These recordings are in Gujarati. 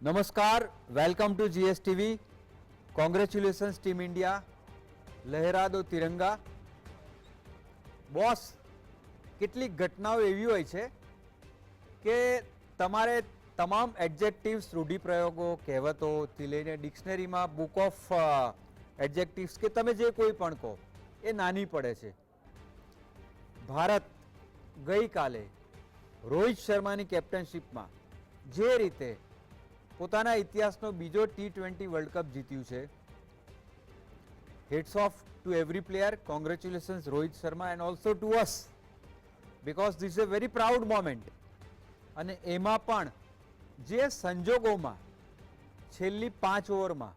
नमस्कार, welcome to GSTV. Congratulations team India. લહેરા દો તિરંગા. બોસ, કેટલીક ઘટનાઓ એવી હોય છે કે તમારે તમામ એડજેક્ટિવ્સ, રૂઢિપ્રયોગો, કહેવતોથી લઈને ડિક્શનરીમાં બુક ઓફ એડજેક્ટિવ્સ કે તમે જે કોઈ પણ કહો એ નાની પડે છે. ભારત ગઈકાલે રોહિત શર્માની કેપ્ટનશીપમાં જે રીતે પોતાના ઇતિહાસનો બીજો T20 વર્લ્ડ કપ જીત્યું છે, hats of two every player. Congratulations Rohit Sharma and also two us, because this is a very proud moment. અને એમાં પણ જે સંજોગોમાં છેલ્લી 5 ઓવરમાં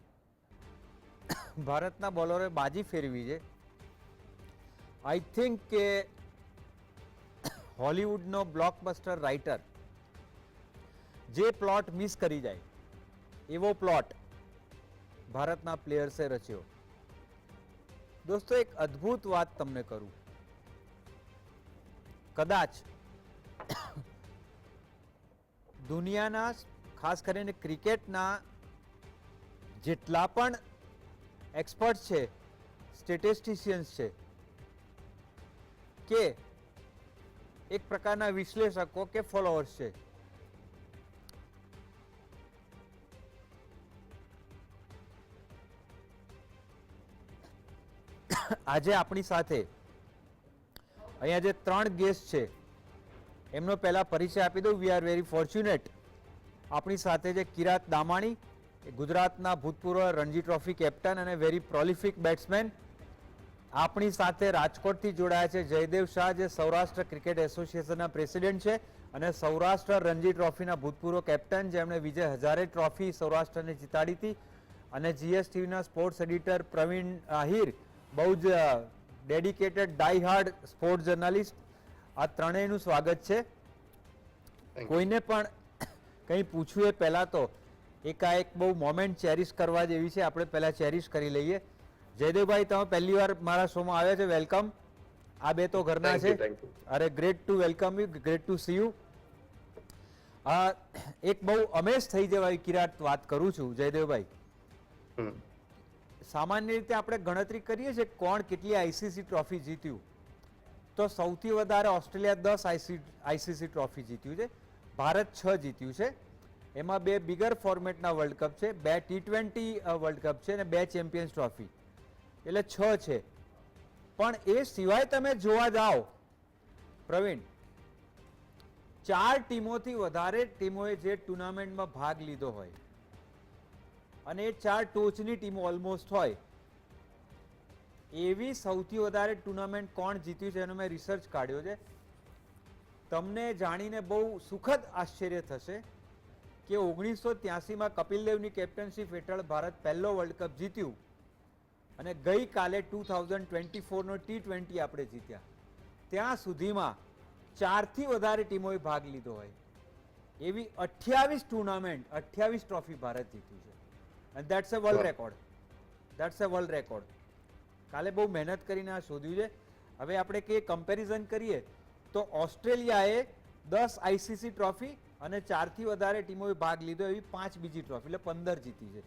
ભારતના બોલરોએ બાજી ફેરવી છે, આઈ થિંક કે હોલિવૂડનો બ્લોકબસ્ટર રાઇટર જે પ્લોટ મિસ કરી જાય એવો પ્લોટ ભારતના પ્લેયર્સે રચ્યો. દોસ્તો, એક અદ્ભુત વાત તમને કરું. કદાચ દુનિયાના, ખાસ કરીને ક્રિકેટના જેટલા પણ એક્સપર્ટ છે, સ્ટેટિસ્ટિશિયન્સ છે, કે એક પ્રકારના વિશ્લેષકો કે ફોલોઅર્સ છે, આજે આપણી સાથે અહીંયા જે 3 ગેસ્ટ છે એમનો પહેલા પરિચય આપી દઉં. We are very fortunate. આપણી સાથે જે કિરાત દામાણી, ગુજરાતના ભૂતપૂર્વ રણજી ટ્રોફી કેપ્ટન અને વેરી પ્રોલિફિક બેટ્સમેન. આપણી સાથે રાજકોટથી જોડાયા છે જયદેવ શાહ, જે સૌરાષ્ટ્ર ક્રિકેટ એસોસિએશનના પ્રેસિડેન્ટ છે અને સૌરાષ્ટ્ર રણજી ટ્રોફીના ભૂતપૂર્વ કેપ્ટન, જેમણે વિજય હજારે ટ્રોફી સૌરાષ્ટ્રને જીતાડી હતી. અને GSTVના સ્પોર્ટ્સ એડિટર પ્રવીણ આહિર, બહુ જ ડેડિકેટેડ ડાઈ હાર્ડ સ્પોર્ટ્સ જર્નલિસ્ટ. આ ત્રણેયનું સ્વાગત છે. કોઈને પણ કંઈ પૂછવું એ પહેલાં તો એકાએક બહુ મોમેન્ટ ચેરિશ કરવા જેવી છે, આપણે પહેલાં ચેરિશ કરી લઈએ. જયદેવભાઈ, તમે પહેલી વાર મારા શોમાં આવ્યા છે, વેલકમ. આ બે તો ઘરના છે. અરે, great to welcome you, great to see you. એક બહુ અમેઝ થઈ જવાય કિરાટ વાત કરું છું જયદેવભાઈ. સામાન્ય રીતે આપણે ગણતરી કરીએ છીએ કોણ કેટલી ICC ટ્રોફી જીત્યું, તો સૌથી વધારે ઓસ્ટ્રેલિયા 10 ICC ટ્રોફી જીત્યું છે, ભારત 6 જીત્યું છે. એમાં 2 બિગર ફોર્મેટના વર્લ્ડ કપ છે, 2 T20 વર્લ્ડ કપ છે અને 2 ચેમ્પિયન્સ ટ્રોફી, એટલે 6 છે. પણ એ સિવાય તમે જોવા જાઓ પ્રવીણ, 4 ટીમોથી વધારે ટીમોએ જે ટુર્નામેન્ટમાં ભાગ લીધો હોય અને એ 4 ટોચની ટીમો ઓલમોસ્ટ હોય, એવી સૌથી વધારે ટુર્નામેન્ટ કોણ જીત્યું છે એનો મેં રિસર્ચ કાઢ્યો છે. તમને જાણીને બહુ સુખદ આશ્ચર્ય થશે કે 1983માં કપિલ દેવની કેપ્ટનશીપ હેઠળ ભારત પહેલો વર્લ્ડ કપ જીત્યું અને ગઈકાલે 2024નો T20 આપણે જીત્યા. ત્યાં સુધીમાં 4થી વધારે ટીમોએ ભાગ લીધો હોય એવી 28 ટુર્નામેન્ટ, 28 ટ્રોફી ભારત જીત્યું છે. And that's a world record. That's a world record. કાલે બહુ મહેનત કરીને આ શોધ્યું છે. હવે આપણે કે કમ્પેરિઝન કરીએ તો ઓસ્ટ્રેલિયાએ 10 ICC ટ્રોફી અને 4થી વધારે ટીમોએ ભાગ લીધો એવી 5 બીજી ટ્રોફી, એટલે 15 જીતી છે.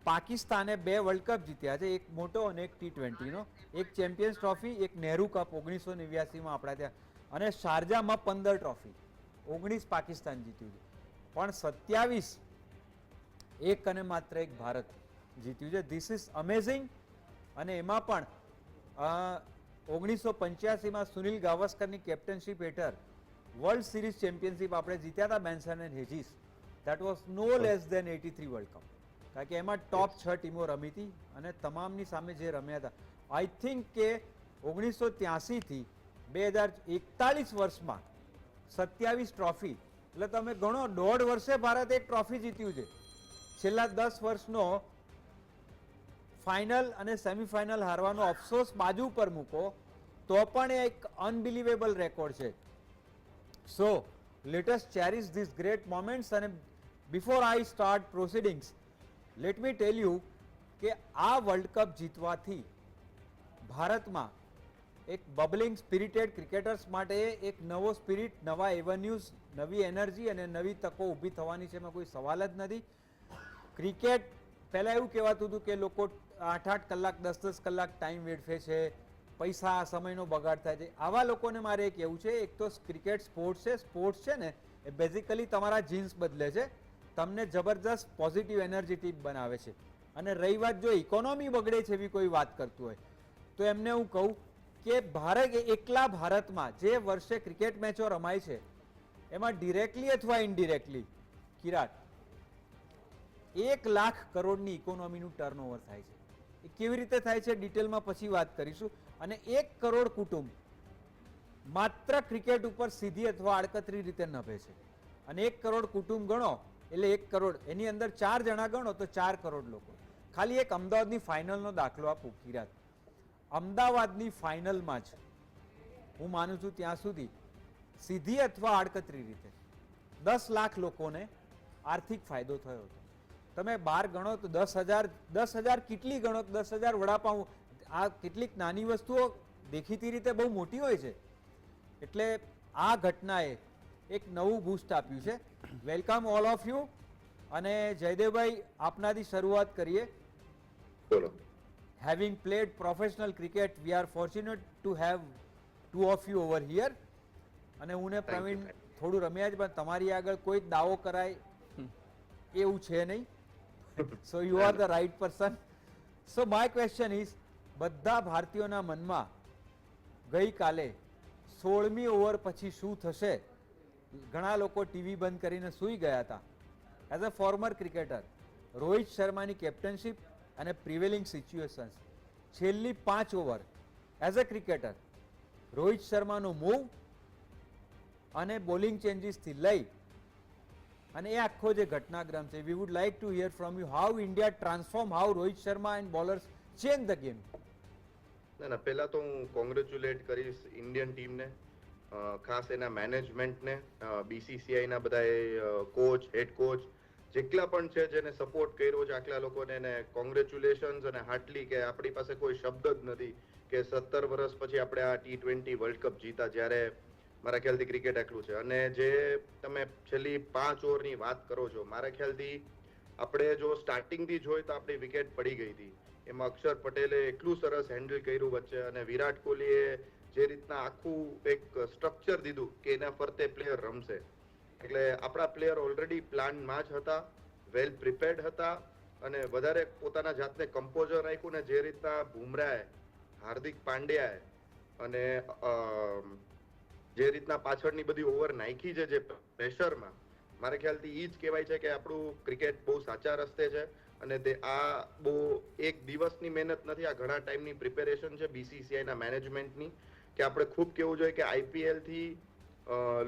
પાકિસ્તાને 2 વર્લ્ડ કપ જીત્યા છે, એક મોટો અને એક T20નો, એક ચેમ્પિયન્સ ટ્રોફી, એક નહેરુ કપ 1989માં આપણા ત્યાં, અને શારજામાં 15 ટ્રોફી, 19 પાકિસ્તાન જીત્યું છે. પણ 27 એક અને માત્ર એક ભારત જીત્યું છે. This is amazing. અને એમાં પણ 1985માં સુનિલ ગાવસ્કરની કેપ્ટનશીપ હેઠળ વર્લ્ડ સિરીઝ ચેમ્પિયનશીપ આપણે જીત્યા હતા, Benson and Hedges. That was no less than 83 World Cup, કારણ કે એમાં ટોપ 6 ટીમો રમી હતી અને તમામની સામે જે રમ્યા હતા, આઈ થિંક કે 1983થી 2041 વર્ષમાં 27 ટ્રોફી, એટલે તમે ગણો 1.5 વર્ષે ભારતે એક ટ્રોફી જીત્યું છે. છેલ્લા 10 વર્ષનો ફાઇનલ અને સેમીફાઇનલ હારવાનો અફસોસ બાજુ પર મૂકો તો પણ એ એક અનબિલીવેબલ રેકોર્ડ છે. So let us cherish this great moments. અને before I start proceedings, let me tell you કે આ વર્લ્ડ કપ જીતવાથી ભારતમાં એક બબલિંગ સ્પિરિટેડ ક્રિકેટર્સ માટે એક નવો સ્પિરિટ, નવા એવન્યુઝ, નવી એનર્જી અને નવી તકો ઊભી થવાની છે, એમાં કોઈ સવાલ જ નથી. ક્રિકેટ પહેલાં એવું કહેવાતું હતું કે લોકો 8-8 કલાક 10-10 કલાક ટાઈમ વેડફે છે, પૈસા સમયનો બગાડ થાય છે. આવા લોકોને મારે એક એવું છે, એક તો ક્રિકેટ સ્પોર્ટ્સ છે ને એ બેઝિકલી તમારા જીન્સ બદલે છે, તમને જબરજસ્ત પોઝિટિવ એનર્જેટિક બનાવે છે. અને રહી વાત જો ઇકોનોમી બગડે છે એવી કોઈ વાત કરતું હોય તો એમને હું કહું કે એકલા ભારતમાં જે વર્ષે ક્રિકેટ મેચો રમાય છે એમાં ડિરેક્ટલી અથવા ઇનડિરેક્ટલી કિરાટ 1 લાખ કરોડની ઇકોનોમીનું ટર્નઓવર થાય છે. એ કેવી રીતે થાય છે ડિટેલમાં પછી વાત કરીશું. અને 1 કરોડ કુટુંબ માત્ર ક્રિકેટ ઉપર સીધી અથવા આડકતરી રીતે નભે છે. અને 1 કરોડ કુટુંબ ગણો એટલે 1 કરોડ, એની અંદર 4 જણા ગણો તો 4 કરોડ લોકો. ખાલી એક અમદાવાદની ફાઇનલનો દાખલો આપું કિરાત. અમદાવાદની ફાઇનલમાં જ હું માનું છું ત્યાં સુધી સીધી અથવા આડકતરી રીતે 10 લાખ લોકોને આર્થિક ફાયદો થયો હતો. તમે 12 ગણો તો 10,000 કેટલી ગણો તો 10,000 વડાપાઉં. આ કેટલીક નાની વસ્તુઓ દેખીતી રીતે બહુ મોટી હોય છે. એટલે આ ઘટનાએ એક નવું બૂસ્ટ આપ્યું છે. Welcome all of you. અને જયદેવભાઈ આપનાથી શરૂઆત કરીએ. બોલો. Having played professional cricket, we are fortunate to have two of you over here. અને હું ને પ્રવીણ થોડું રમ્યા જ, પણ તમારી આગળ કોઈ દાવો કરાય એવું છે નહીં. So you are the right person. So my question is, બધા ભારતીયોના મનમાં ગઈકાલે 16મી ઓવર પછી શું થશે, ઘણા લોકો ટીવી બંધ કરીને સૂઈ ગયા હતા. As a former cricketer, Rohit શર્માની કેપ્ટનશીપ અને પ્રિવેલિંગ સિચ્યુએશન્સ, છેલ્લી 5 over as a cricketer, Rohit શર્માનું મૂવ અને બોલિંગ ચેન્જીસથી લઈ અને એ આખો જે ઘટનાક્રમ છે, we would like to hear from you how India transform, how Rohit Sharma and bowlers change the game. ના, પહેલા તો હું કોંગ્રેચ્યુલેટ કરીશ ઇન્ડિયન ટીમને, ખાસ એના મેનેજમેન્ટને, BCCI ના બધા કોચ, હેડ કોચ જેટલા પણ છે જેને સપોર્ટ કર્યો છે, આટલા લોકોને એને કોંગ્રેચ્યુલેશન્સ અને હાર્ટલી, કે આપણી પાસે કોઈ શબ્દ જ નથી કે 17 વર્ષ પછી આપણે આ T20 વર્લ્ડ કપ જીતા, જ્યારે મારા ખ્યાલથી ક્રિકેટ એટલું છે. અને જે તમે છેલ્લી 5 ઓવરની વાત કરો છો, મારા ખ્યાલથી આપણે જો સ્ટાર્ટિંગથી જોઈએ તો આપણી વિકેટ પડી ગઈ હતી. એમાં અક્ષર પટેલે એટલું સરસ હેન્ડલ કર્યું વચ્ચે, અને વિરાટ કોહલીએ જે રીતના આખું એક સ્ટ્રક્ચર દીધું કે એના ફરતે પ્લેયર રમશે, એટલે આપણા પ્લેયર ઓલરેડી પ્લાનમાં જ હતા, વેલ પ્રિપેર્ડ હતા અને વધારે પોતાના જાતને કમ્પોઝર રાખ્યું. ને જે રીતના બુમરાહે, હાર્દિક પાંડ્યાએ અને જે રીતના પાછળની બધી ઓવર નાખી છે જે પ્રેશરમાં, મારા ખ્યાલથી એ જ કહેવાય છે કે આપણું ક્રિકેટ બહુ સાચા રસ્તે છે. અને તે આ બહુ એક દિવસની મહેનત નથી, આ ઘણા ટાઈમની પ્રિપેરેશન છે BCCI ના મેનેજમેન્ટની, કે આપણે ખૂબ કહેવું જોઈએ કે IPL થી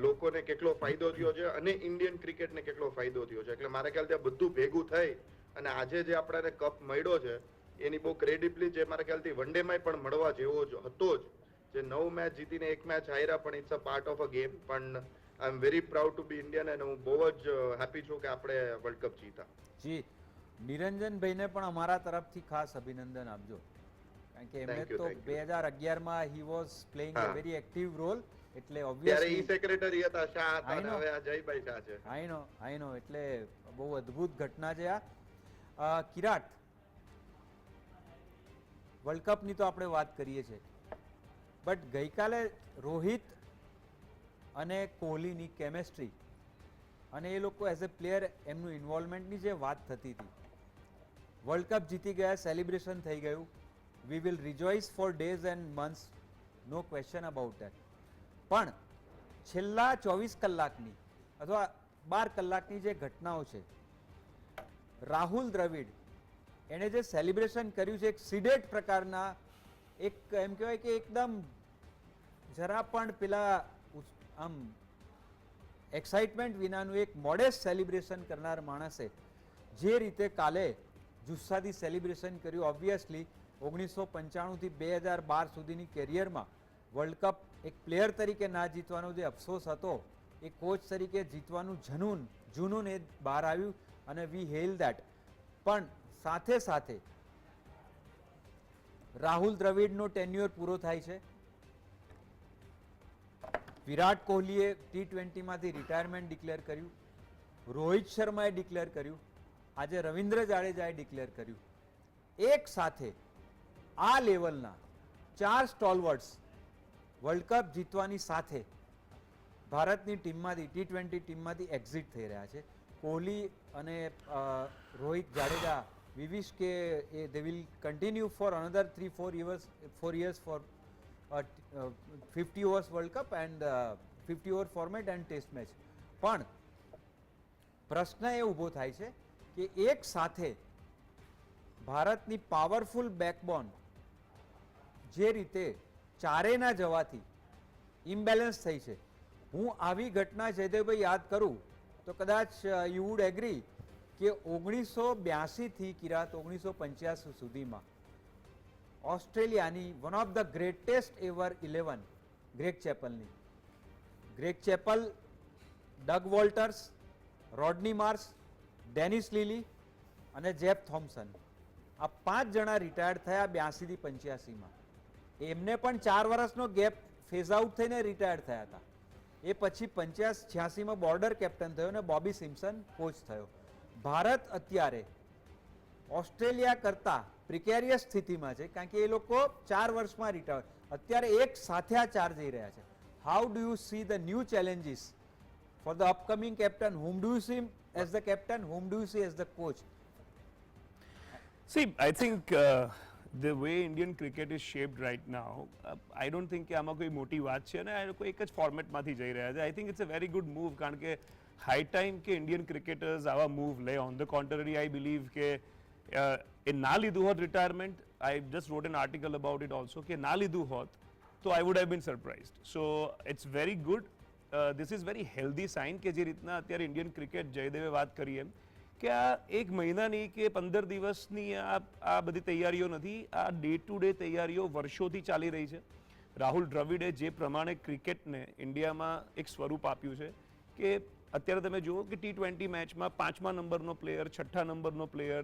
લોકોને કેટલો ફાયદો થયો છે અને ઇન્ડિયન ક્રિકેટને કેટલો ફાયદો થયો છે. એટલે મારા ખ્યાલથી આ બધું ભેગું થઈ અને આજે જે આપણને કપ મળ્યો છે એની બહુ ક્રેડિબિલિટી જે મારા ખ્યાલથી વન ડેમાં પણ મળવા જેવો જ હતો જ. જે 9 મેચ જીતીને 1 મેચ હાર્યા, પણ it's a part of a game. પણ I am very proud to be Indian અને હું બહુ જ હેપી છું કે આપણે વર્લ્ડ કપ જીતા. જી, નિરંજનભાઈને પણ અમારા તરફથી ખાસ અભિનંદન આપજો, કારણ કે એમને તો 2011માં he was playing a very active role. એટલે ઓબ્વિયસલી સેક્રેટરી હતા શાહ હતા, અને હવે આ જયભાઈ શાહ છે. આઈ નો એટલે બહુ અદ્ભુત ઘટના છે આ. કિરાટ, વર્લ્ડ કપની તો આપણે વાત કરીએ છીએ, બટ ગઈકાલે રોહિત અને કોહલીની કેમેસ્ટ્રી અને એ લોકો એઝ એ પ્લેયર એમનું ઇન્વોલ્વમેન્ટની જે વાત થતી હતી, વર્લ્ડ કપ જીતી ગયા, સેલિબ્રેશન થઈ ગયું, we will rejoice for days and months, no question about that. પણ છેલ્લા 24 કલાકની અથવા 12 કલાકની જે ઘટનાઓ છે, રાહુલ દ્રવિડ એણે જે સેલિબ્રેશન કર્યું છે, એક સિડેટ પ્રકારના, એક એમ કહેવાય કે એકદમ જરા પણ પેલા આમ એક્સાઇટમેન્ટ વિનાનું એક મોડેસ્ટ સેલિબ્રેશન કરનાર માણસે જે રીતે કાલે જુસ્સાથી સેલિબ્રેશન કર્યું, ઓબ્વિયસલી 1995થી 2012 સુધીની કેરિયરમાં વર્લ્ડ કપ એક પ્લેયર તરીકે ના જીતવાનો જે અફસોસ હતો, એ કોચ તરીકે જીતવાનું જુનૂન એ બહાર આવ્યું અને વી હેલ દેટ. પણ સાથે સાથે રાહુલ દ્રવિડનો ટેન્યુઅર પૂરો થાય છે, વિરાટ કોહલીએ T20માંથી રિટાયરમેન્ટ ડિક્લેર કર્યું, રોહિત શર્માએ ડિક્લેર કર્યું, આજે રવિન્દ્ર જાડેજાએ ડિક્લેર કર્યું. એક સાથે આ લેવલના 4 સ્ટોલવર્ડ્સ વર્લ્ડ કપ જીતવાની સાથે ભારતની ટીમમાંથી T20 ટીમમાંથી એક્ઝિટ થઈ રહ્યા છે. કોહલી અને રોહિત જાડેજા, we wish કે they will continue for another 4 years for 50 overs World Cup and 50 over format and test match. પણ પ્રશ્ન એ ઊભો થાય છે કે એક સાથે ભારતની પાવરફુલ બેકબોન જે રીતે ચારેના જવાથી ઇમ્બેલેન્સ થઈ છે. હું આવી ઘટના જયદેવભાઈ યાદ કરું તો કદાચ યુ વુડ એગ્રી કે 1982 થી કિરાત 1985 સુધીમાં ઓસ્ટ્રેલિયાની one of the greatest ever 11 Greg ચેપલની, Greg Chappell, Doug Walters, Rodney Marsh, Dennis લીલી અને જેફ થોમ્સન, આ 5 જણા રિટાયર્ડ થયા 82 થી 85માં. એમને પણ 4 વર્ષનો ગેપ ફેઝ આઉટ થઈને રિટાયર્ડ થયા હતા. એ પછી 85-86માં બોર્ડર કેપ્ટન થયો અને બોબી સિમ્પસન કોચ થયો. ભારત અત્યારે ઓસ્ટ્રેલિયા કરતા પ્રિકેરિયસ સ્થિતિમાં છે કારણ કે એ લોકો 4 વર્ષમાં રિટાયર, અત્યારે એક સાથે આ 4 જઈ રહ્યા છે. How do you see the new challenges for the upcoming captain? whom do you see as the captain, whom do you see as the coach? See, I think the way Indian cricket is shaped right now, I don't think કે આમાં કોઈ મોટી વાત છે અને આ લોકો એક જ ફોર્મેટમાંથી જઈ રહ્યા છે. I think it's a very good move કારણ કે હાઈ ટાઈમ કે ઇન્ડિયન ક્રિકેટર્સ આવા મૂવ લે. On the contrary I believe કે એ ના લીધું હોત retirement, I just wrote an article about it also, કે ના લીધું હોત તો I would have been surprised. So it's very good. This is very healthy sign કે જે રીતના અત્યારે ઇન્ડિયન ક્રિકેટ, જયદેવે વાત કરી એમ કે આ એક મહિનાની કે 15 દિવસની આ બધી તૈયારીઓ નથી, આ ડે ટુ ડે તૈયારીઓ વર્ષોથી ચાલી રહી છે. રાહુલ દ્રવિડે જે પ્રમાણે ક્રિકેટને ઇન્ડિયામાં એક સ્વરૂપ આપ્યું છે કે અત્યારે તમે જુઓ કે T20 મેચમાં 5મા નંબરનો પ્લેયર, 6ઠ્ઠા નંબરનો પ્લેયર,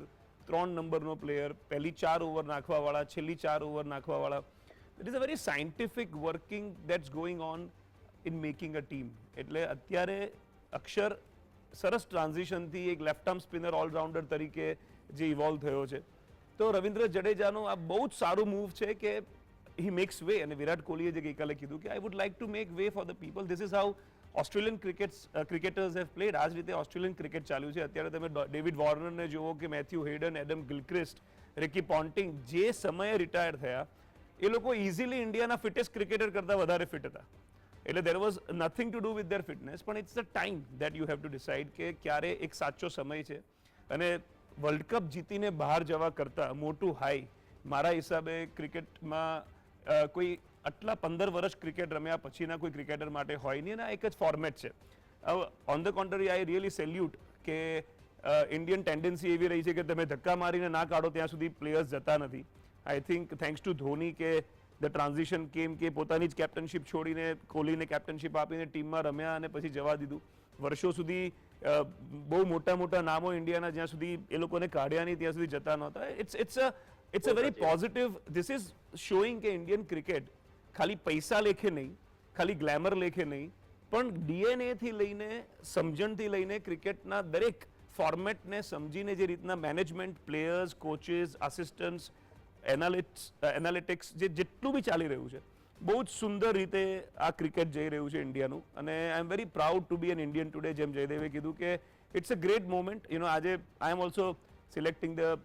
3 નંબરનો પ્લેયર, પહેલી 4 ઓવર નાખવાવાળા, છેલ્લી 4 ઓવર નાખવાવાળા. It is a very scientific working that's going on in making a team. એટલે અત્યારે અક્ષર સરસ ટ્રાન્ઝિશનથી એક લેફ્ટ આર્મ સ્પિનર ઓલરાઉન્ડર તરીકે જે ઇવોલ્વ થયો છે. તો રવિન્દ્ર જડેજાનો આ બહુ જ સારું મૂવ છે કે હી મેક્સ વે. અને વિરાટ કોહલીએ જે ગઈકાલે કીધું કે I would like to make way for the people. This is how Australian cricketers have played. આ જ રીતે ઓસ્ટ્રેલિયન ક્રિકેટ ચાલ્યું છે. અત્યારે તમે ડેવિડ વોર્નરને જુઓ કે Matthew Hayden, Adam Gilchrist, Ricky Ponting જે સમયે રિટાયર થયા એ લોકો ઇઝીલી ઇન્ડિયાના ફિટેસ્ટ ક્રિકેટર કરતાં વધારે ફિટ હતા. એટલે there was nothing to do with their fitness, પણ it's the time that you have to decide કે ક્યારે એક સાચો સમય છે. અને વર્લ્ડ કપ જીતીને બહાર જવા કરતાં મોટું હાઈ મારા હિસાબે ક્રિકેટમાં કોઈ આટલા 15 વર્ષ ક્રિકેટ રમ્યા પછીના કોઈ ક્રિકેટર માટે હોય નહીં અને આ એક જ ફોર્મેટ છે. On the contrary I really salute કે ઇન્ડિયન ટેન્ડન્સી એવી રહી છે કે તમે ધક્કા મારીને ના કાઢો ત્યાં સુધી પ્લેયર્સ જતા નથી. I think thanks to Dhoni કે ધ ટ્રાન્ઝિશન કેમ કે પોતાની જ કેપ્ટનશીપ છોડીને કોહલીને કેપ્ટનશીપ આપીને ટીમમાં રમ્યા અને પછી જવા દીધું. વર્ષો સુધી બહુ મોટા મોટા નામો ઇન્ડિયાના જ્યાં સુધી એ લોકોને કાઢ્યા નહીં ત્યાં સુધી જતા નહોતા. It's a very positive. This is showing કે ઇન્ડિયન ક્રિકેટ ખાલી પૈસા લેખે નહીં, ખાલી ગ્લેમર લેખે નહીં, પણ ડીએનએથી લઈને, સમજણથી લઈને ક્રિકેટના દરેક ફોર્મેટને સમજીને જે રીતના મેનેજમેન્ટ, પ્લેયર્સ, કોચિસ, આસિસ્ટન્ટ્સ, એનાલિટિક્સ જે જેટલું બી ચાલી રહ્યું છે બહુ જ સુંદર રીતે આ ક્રિકેટ જઈ રહ્યું છે ઇન્ડિયાનું. અને I am very proud to be an Indian today. જેમ જયદેવે કીધું કે it's a great moment. You know આજે I am also selecting the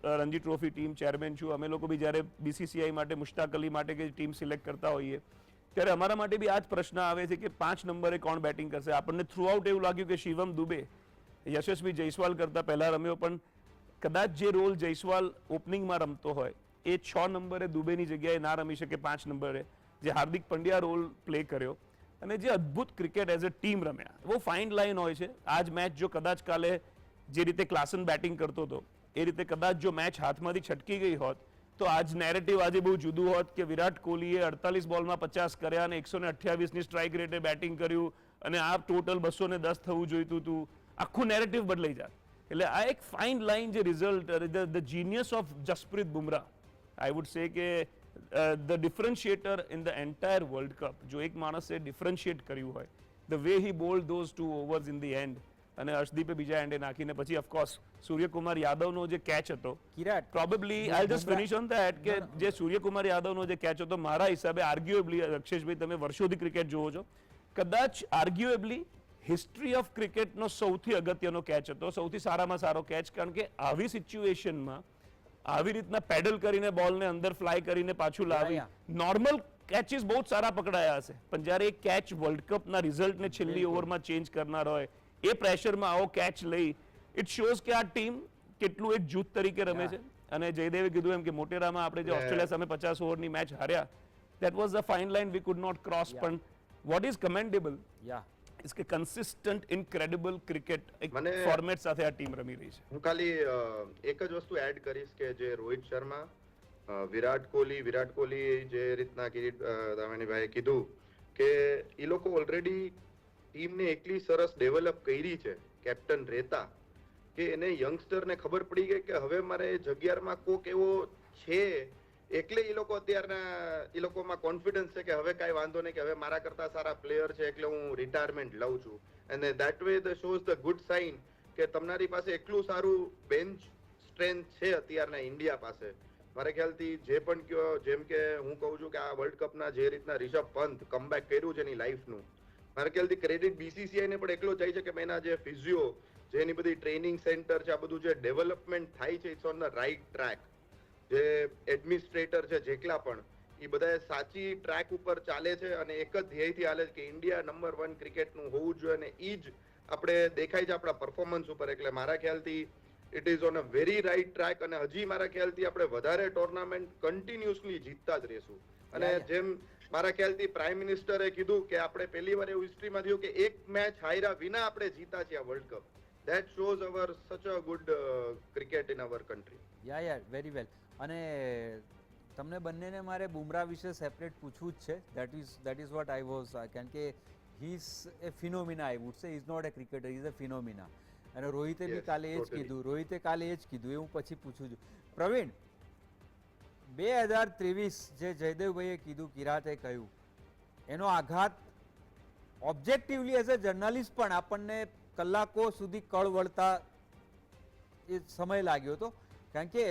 Ranji trophy team, chairman છું. અમે લોકો બી જ્યારે BCCI માટે, મુશ્તાક અલી માટે કે ટીમ સિલેક્ટ કરતા હોઈએ ત્યારે અમારા માટે બી આ જ પ્રશ્ન આવે છે કે 5 નંબરે કોણ બેટિંગ કરશે. આપણને થ્રુ આઉટ એવું લાગ્યું કે શિવમ દુબે યશસ્વી જયસ્વાલ કરતાં પહેલાં રમ્યો, પણ કદાચ જે રોલ જયસ્વાલ ઓપનિંગમાં રમતો હોય એ 6 નંબરે દુબેની જગ્યાએ ના રમી શકે 5 નંબરે, જે હાર્દિક પંડ્યા રોલ પ્લે કર્યો અને જે અદ્ભુત ક્રિકેટ એઝ અ ટીમ રમ્યા. બહુ ફાઇન લાઇન હોય છે. આ જ મેચ જો કદાચ કાલે જે રીતે ક્લાસન બેટિંગ કરતો હતો એ રીતે કદાચ જો મેચ હાથમાંથી છટકી ગઈ હોત તો આજ નેરેટિવ આજે બહુ જુદું હોત કે વિરાટ કોહલીએ 48 બોલમાં 50 કર્યા અને 128ની સ્ટ્રાઇક રેટે બેટિંગ કર્યું અને આ ટોટલ 210 થવું જોઈતું હતું. આખું નેરેટિવ બદલાઈ જાય. એટલે આ એક ફાઇન લાઇન જે result, the genius of Jasprit Bumrah, I would say કે the differentiator in the entire world cup. જો એક માણસે ડિફરન્શિએટ કર્યું હોય, the way he bowled those 2 overs in the end, અને હર્ષદીપે બીજા એન્ડે નાખીને પછી ઓફકોર્સ સૂર્યકુમાર યાદવનો જે કેચ હતો Kirat probably I just finish on that કે જે સૂર્યકુમાર યાદવનો જે કેચ હતો મારા હિસાબે આર્ગ્યુએબલી અક્ષેશભાઈ તમે વર્ષોથી ક્રિકેટ જોવો છો કદાચ આર્ગ્યુએબલી હિસ્ટ્રી ઓફ ક્રિકેટનો સૌથી અગત્યનો કેચ હતો સૌથી સારામાં સારો કેચ કારણ કે આવી સિચ્યુએશનમાં આવી રીતના પેડલ કરીને બોલને અંદર ફ્લાય કરીને પાછું લાવી નોર્મલ કેચીસ બહુ જ સારા પકડાયા હશે પણ જ્યારે એક કેચ વર્લ્ડ કપના રિઝલ્ટને છેલ્લી ઓવરમાં ચેન્જ કરનાર હોય એ પ્રેશરમાં આવો કેચ લઈ ઇટ શોઝ કે આ ટીમ કેટલું એક જૂથ તરીકે રમે છે અને જયદેવે કીધું એમ કે મોટેરામાં આપણે જે ઓસ્ટ્રેલિયા સામે 50 ઓવરની મેચ હાર્યા that was the fine line we could not cross પણ what is commendable is કે consistent incredible cricket એક ફોર્મેટ સાથે આ ટીમ રમી રહી છે હું ખાલી એક જ વસ્તુ એડ કરીશ કે જે રોહિત શર્મા વિરાટ કોહલી જે રીતના કિરીટ દાવાણીભાઈએ કીધું કે એ લોકો ઓલરેડી ટીમને એટલી સરસ ડેવલપ કરી છે કેપ્ટન રહેતા કે એને યંગસ્ટરને ખબર પડી ગઈ કે હવે મારે જગ્યામાં કોક એવો છે એટલે એ લોકોમાં કોન્ફિડન્સ છે કે હવે કાંઈ વાંધો નહીં કે હવે મારા કરતા સારા પ્લેયર છે એટલે હું રિટાયરમેન્ટ લઉં છું અને that way the shows the good sign કે તમારી પાસે એટલું સારું બેન્ચ સ્ટ્રેન્થ છે અત્યારના ઇન્ડિયા પાસે મારા ખ્યાલથી જે પણ કયો જેમ કે હું કહું છું કે આ વર્લ્ડ કપના જે રીતના રિષભ પંત કમબેક કર્યું છે એની લાઈફનું મારા ખ્યાલથી ક્રેડિટ બીસીસીઆઈ ને પણ એટલો જાય છે કે એના જે ફિઝિયો જે એની બધી ટ્રેનિંગ સેન્ટર છે આ બધું જે ડેવલપમેન્ટ થાય છે it's on the right track જે એડમિનિસ્ટ્રેટર છે જેટલા પણ એ બધા સાચી ટ્રેક ઉપર ચાલે છે અને એક જ ધ્યેયથી હાલે છે કે ઇન્ડિયા નંબર 1 ક્રિકેટનું હોવું જોઈએ અને એ જ આપણે દેખાય છે આપણા પરફોર્મન્સ ઉપર એટલે મારા ખ્યાલથી it is on a very right track અને હજી મારા ખ્યાલથી આપણે વધારે ટુર્નામેન્ટ કન્ટિન્યુઅસલી જીતતા જ રહેશું અને જેમ મારા ખ્યાલથી પ્રાઇમ મિનિસ્ટરે કીધું કે આપણે પહેલી વાર એવું હિસ્ટ્રીમાં થયું કે એક મેચ હાર્યા વિના આપણે જીતા છે આ world cup that shows our such a good cricket in our country યા વેરી વેલ અને તમને બંનેને મારે બુમરાહ વિશે સેપરેટ પૂછવું જ છે that is what I was કારણ કે he is a phenomena I would say is not a cricketer is a phenomena અને રોહિતે બી કાલે એ જ કીધું એ હું પછી પૂછું છું પ્રવીણ 2023 જે જયદેવભાઈએ કીધું કિરાતે કહ્યું એનો આઘાત ઓબ્જેક્ટિવલી એઝ અ જર્નલિસ્ટ પણ આપણને કલાકો સુધી કળ વળતા એ સમય લાગ્યો હતો કારણ કે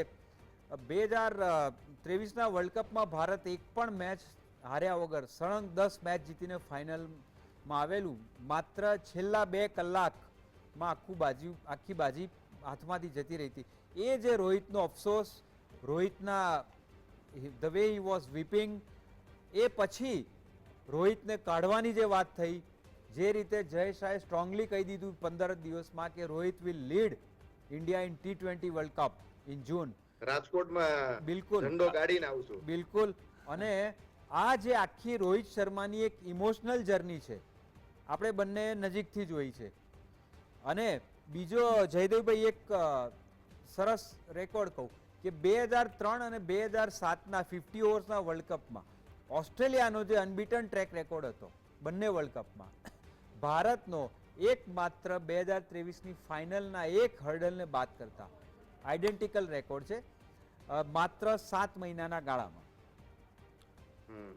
2023ના વર્લ્ડ કપમાં ભારત એક પણ મેચ હાર્યા વગર સળંગ 10 મેચ જીતીને ફાઇનલમાં આવેલું માત્ર છેલ્લા 2 કલાકમાં આખી બાજી હાથમાંથી જતી રહી હતી એ જે રોહિતનો અફસોસ રોહિતના ધ વે હી વોઝ વીપિંગ એ પછી રોહિતને કાઢવાની જે વાત થઈ જે રીતે જય શાહે સ્ટ્રોંગલી કહી દીધું 15 દિવસમાં કે Rohit will lead India in T20 world cup in June રાજકોટમાં બિલકુલ ઝંડો ગાડીને આવશું બિલકુલ અને આ જે આખી રોહિત શર્માની એક ઇમોશનલ જર્ની છે આપણે બંને નજીકથી જોઈ છે અને બીજો જયદેવભાઈ એક સરસ રેકોર્ડ કહું કે 2003 અને 2007ના 50 ઓવર્સના વર્લ્ડ કપમાં ઓસ્ટ્રેલિયાનો જે અનબીટન ટ્રેક રેકોર્ડ હતો બંને વર્લ્ડ કપમાં ભારતનો એકમાત્ર 2023ની ફાઇનલના એક હર્ડલને બાદ કરતા આઈડેન્ટિકલ રેકોર્ડ છે માત્ર 7 મહિનાના ગાળામાં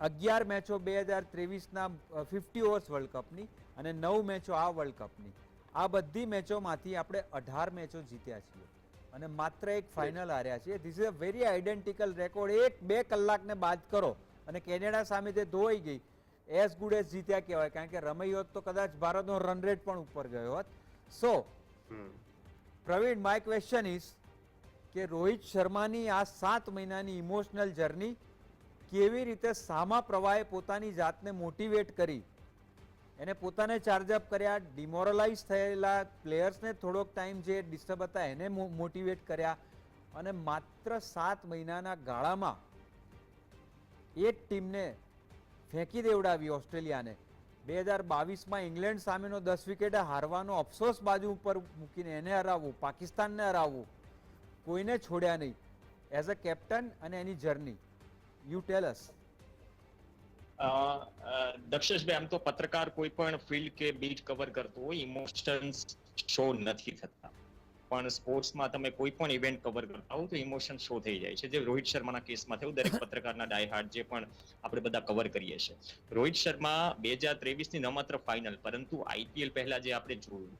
11 મેચો 2023ના 50 ઓવર્સ વર્લ્ડ કપની અને 9 મેચો આ વર્લ્ડ કપની આ બધી મેચોમાંથી આપણે 18 મેચો જીત્યા છીએ અને માત્ર એક ફાઇનલ હાર્યા છીએ this is a very identical record 1-2 કલાકને બાદ કરો અને કેનેડા સામે જે ધોવાઈ ગઈ એઝ ગુડ એઝ જીત્યા કહેવાય કારણ કે રમાઈ હોત તો કદાચ ભારતનો રન રેટ પણ ઉપર ગયો હોત સો પ્રવીણ માય ક્વેશ્ચન ઇઝ કે રોહિત શર્માની આ 7 મહિનાની ઇમોશનલ જર્ની કેવી રીતે સામા પ્રવાહે પોતાની જાતને મોટિવેટ કરી એને પોતાને ચાર્જઅપ કર્યા ડિમોરલાઇઝ થયેલા પ્લેયર્સને થોડોક ટાઈમ જે ડિસ્ટર્બ હતા એને મોટિવેટ કર્યા અને માત્ર 7 મહિનાના ગાળામાં એ ટીમને ફેંકી દેવડાવી ઓસ્ટ્રેલિયાને 2022માં ઇંગ્લેન્ડ સામેનો 10 વિકેટે હારવાનો અફસોસ બાજુ ઉપર મૂકીને એને હરાવવું પાકિસ્તાનને હરાવવું કોઈને છોડ્યા નહીં એઝ અ કેપ્ટન અને એની જર્ની યુ ટેલ અસ દક્ષેશભાઈ આમ તો પત્રકાર કોઈ પણ ફિલ્ડ કે બીટ કવર કરતો હોય ઇમોશન્સ શો નથી થતા પણ સ્પોર્ટ્સમાં તમે કોઈ પણ ઇવેન્ટ કવર કરતા હો તો ઇમોશન શો થઈ જાય છે જે રોહિત શર્માના કેસમાં થયું દરેક પત્રકારના ડાયહાર્ડ જે પણ આપણે બધા કવર કરીએ છીએ રોહિત શર્મા 2023ની ન માત્ર ફાઇનલ પરંતુ આઈપીએલ પહેલા જે આપણે જોયું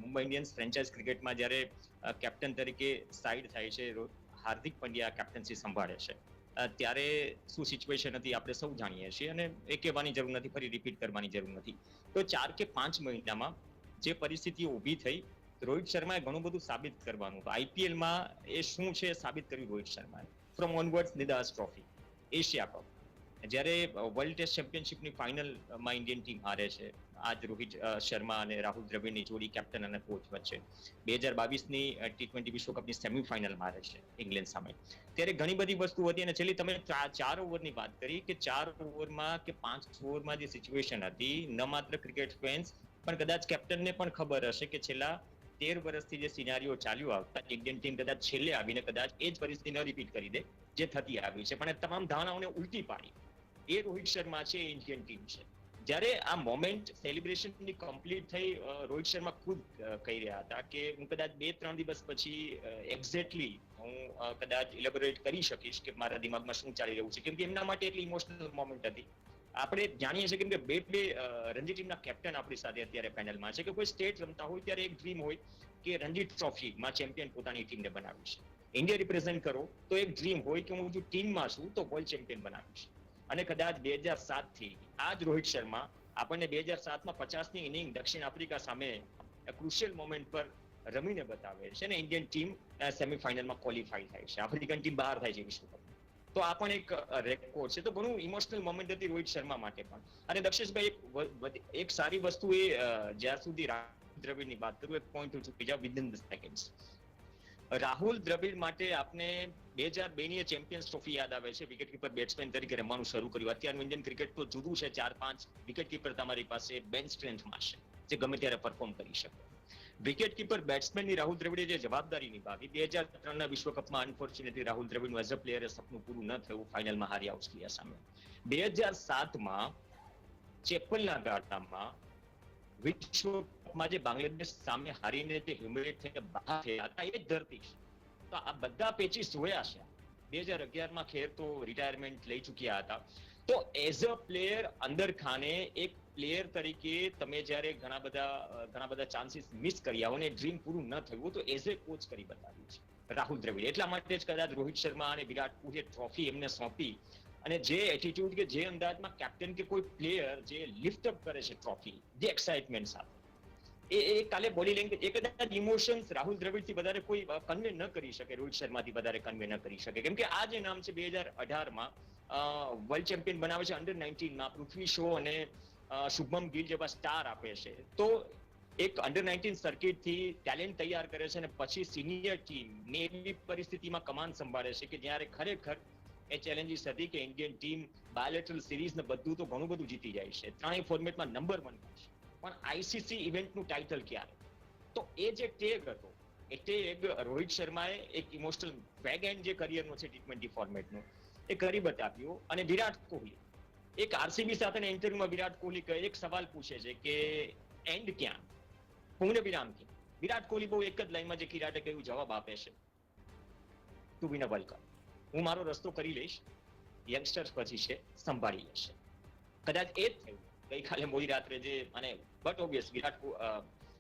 મુંબઈ ઇન્ડિયન્સ ફ્રેન્ચાઇઝ ક્રિકેટમાં જ્યારે કેપ્ટન તરીકે સાઇડ થાય છે, હાર્દિક પંડ્યા કેપ્ટન્સી સંભાળે છે, ત્યારે શું સિચ્યુએશન હતી આપણે સૌ જાણીએ છીએ અને એ કહેવાની જરૂર નથી, ફરી રિપીટ કરવાની જરૂર નથી. તો 4 કે 5 મહિનામાં જે પરિસ્થિતિઓ ઊભી થઈ, રોહિત શર્માએ ઘણું બધું સાબિત કરવાનું હતું. આઈપીએલમાં એ શું છે સાબિત કર્યું રોહિત શર્માએ. From onwards Nidahas trophy, Asia cup, જ્યારે વર્લ્ડ ટેસ્ટ ચેમ્પિયનશિપની ફાઇનલમાં ઇન્ડિયન ટીમ હારે છે, આજ રોહિત શર્મા અને રાહુલ દ્રવિડની જોડી કેપ્ટન અને કોચ વચ્ચે 2022ની T20 વિશ્વકપની સેમીફાઇનલમાં હારે છે ઇંગ્લેન્ડ સામે. ત્યારે ઘણી બધી વસ્તુ હતી અને છેલ્લી તમે 4 ઓવરની વાત કરી કે 4 ઓવરમાં કે 5 ઓવરમાં જે સિચ્યુએશન હતી, ન માત્ર ક્રિકેટ ફેન્સ પણ કદાચ કેપ્ટનને પણ ખબર હશે કે છેલ્લા 13 વર્ષથી જે સિનારીઓ ચાલ્યું આવતા, ઇન્ડિયન ટીમ કદાચ છેલ્લે આવીને કદાચ એ જ પરિસ્થિતિ ન રિપીટ કરી દે જે થતી આવી છે, પણ તમામ ધારણાઓને ઉલટી પાડી એ રોહિત શર્મા છે, એ ઇન્ડિયન ટીમ છે. જ્યારે આ મોમેન્ટ સેલિબ્રેશનની કમ્પ્લીટ થઈ, રોહિત શર્મા ખુદ કહી રહ્યા હતા કે હું કદાચ 2-3 દિવસ પછી એક્ઝેક્ટલી હું કદાચ ઇલેબોરેટ કરી શકીશ કે મારા દિમાગમાં શું ચાલી રહ્યું છે, કેમ કે એમના માટે એટલી ઇમોશનલ મોમેન્ટ હતી. આપણે જાણીએ છીએ કેમ કે બે રણજી ટીમના કેપ્ટન આપણી સાથે અત્યારે પેનલમાં છે કે કોઈ સ્ટેટ રમતા હોય ત્યારે એક ડ્રીમ હોય કે રણજી ટ્રોફીમાં ચેમ્પિયન પોતાની ટીમને બનાવ્યું છે. ઇન્ડિયા રિપ્રેઝેન્ટ કરો તો એક ડ્રીમ હોય કે હું જો ટીમમાં છું તો વર્લ્ડ ચેમ્પિયન બનાવીશ. અને કદાચ 2007 થી આ જ રોહિત શર્મા આપણને 2007માં 50ની ઇનિંગ દક્ષિણ આફ્રિકા સામે ક્રુશિયલ મોમેન્ટ પર રમીને બતાવે છે અને ઇન્ડિયન ટીમ સેમીફાઇનલમાં ક્વોલિફાય થાય છે, આફ્રિકન ટીમ બહાર થાય છે વિશ્વકપ. તો આ પણ એક રેકોર્ડ છે. તો ઘણું ઇમોશનલ મોમેન્ટ હતી રોહિત શર્મા માટે પણ. અને દક્ષેશભાઈ, એક સારી વસ્તુ એ જ્યાં સુધી રાહુલ દ્રવિડની વાત કરું, એક પોઈન્ટ હું ચૂકી જાઉં within the seconds. Rahul Dravid માટે આપને 2002ની ચેમ્પિયન્સ ટ્રોફી યાદ આવે છે. વિકેટ કીપર બેટ્સમેન તરીકે રમવાનું શરૂ કર્યું. અત્યારનું ઇન્ડિયન ક્રિકેટ તો જુદું છે, 4-5 વિકેટ કીપર તમારી પાસે બેન્ચ સ્ટ્રેન્થમાં છે જે ગમે ત્યારે પરફોર્મ કરી શકે. વિકેટ કીપર બેટ્સમેનની રાહુલ દ્રવિડે જે જવાબદારી નિભાવી, 2003ના વિશ્વકપમાં અનફોર્ચ્યુનેટલી રાહુલ દ્રવિડનું એઝ અ પ્લેયર સપનું પૂરું ન થયું, ફાઇનલમાં હારી ઓસ્ટ્રેલિયા સામે. 2007માં ચેપલના ગાળામાં વિશ્વકપમાં જે બાંગ્લાદેશ સામે હારીને જે હ્યુમિલેટ થઈને બહાર થયા હતા એ જ ધરતી છે. તો આ બધા પેચીસ જોયા છે. 2011માં ખેર તો રિટાયરમેન્ટ લઈ ચૂક્યા હતા. તો એઝ અ પ્લેયર અંદર ખાને એક પ્લેયર તરીકે તમે જ્યારે ઘણા બધા ચાન્સીસ મિસ કર્યા હોય અને ડ્રીમ પૂરું ન થયું તો એઝ એ કોચ કરી બતાવ્યું છે રાહુલ દ્રવિડ. એટલા માટે જ કદાચ રોહિત શર્મા અને વિરાટ કોહલીએ ટ્રોફી એમને સોંપી અને જે એટીટ્યુડ કે જે અંદાજમાં કેપ્ટન કે કોઈ પ્લેયર જે લિફ્ટ અપ કરે છે ટ્રોફી, જે એક્સાઇટમેન્ટ સાથે, એ કાલે બોડી લેંગ્વેજ, એ કદાચ ઇમોશન્સ રાહુલ દ્રવિડથી વધારે કોઈ કન્વે ન કરી શકે, રોહિત શર્માથી વધારે કન્વે ન કરી શકે. કેમ કે આ જે નામ છે 2018માં વર્લ્ડ ચેમ્પિયન બનાવે છે અંડર 19માં, પૃથ્વી શો અને શુભમન ગિલ જેવા સ્ટાર આપે છે. તો એક અંડર 19 સર્કિટથી ટેલેન્ટ તૈયાર કરે છે અને પછી સિનિયર ટીમ એવી પરિસ્થિતિમાં કમાન સંભાળે છે કે જ્યારે ખરેખર એ ચેલેન્જીસ હતી કે ઇન્ડિયન ટીમ બાયોલેટરલ સિરીઝ ને બધું તો ઘણું બધું જીતી જાય છે, ત્રણેય ફોર્મેટમાં નંબર 1 છે, પણ આઈસીસી ઇવેન્ટનું ટાઇટલ ક્યારે? તો એ જે ટેગ હતો, એ ટેગ રોહિત શર્માએ એક ઇમોશનલ બેક એન્ડ જે કરિયરનો છે T20 ફોર્મેટનો, એ કરી બતાવ્યો. અને વિરાટ કોહલી એક આરસીબી સાથેના ઇન્ટરવ્યુમાં વિરાટ કોહલી એક સવાલ પૂછે છે કે એન્ડ ક્યાં, પૂર્ણ વિરામ ક્યાં? વિરાટ કોહલી બહુ એક જ લાઈનમાં જે કિરાટે કહ્યું જવાબ આપે છે, to win a world cup. હું મારો રસ્તો કરી લઈશ, યંગસ્ટર્સ પછી છે સંભાળી લેશે. કદાચ એ જ થયું ગઈકાલે મોડી રાત્રે જે, અને બટ ઓબ્વિયસ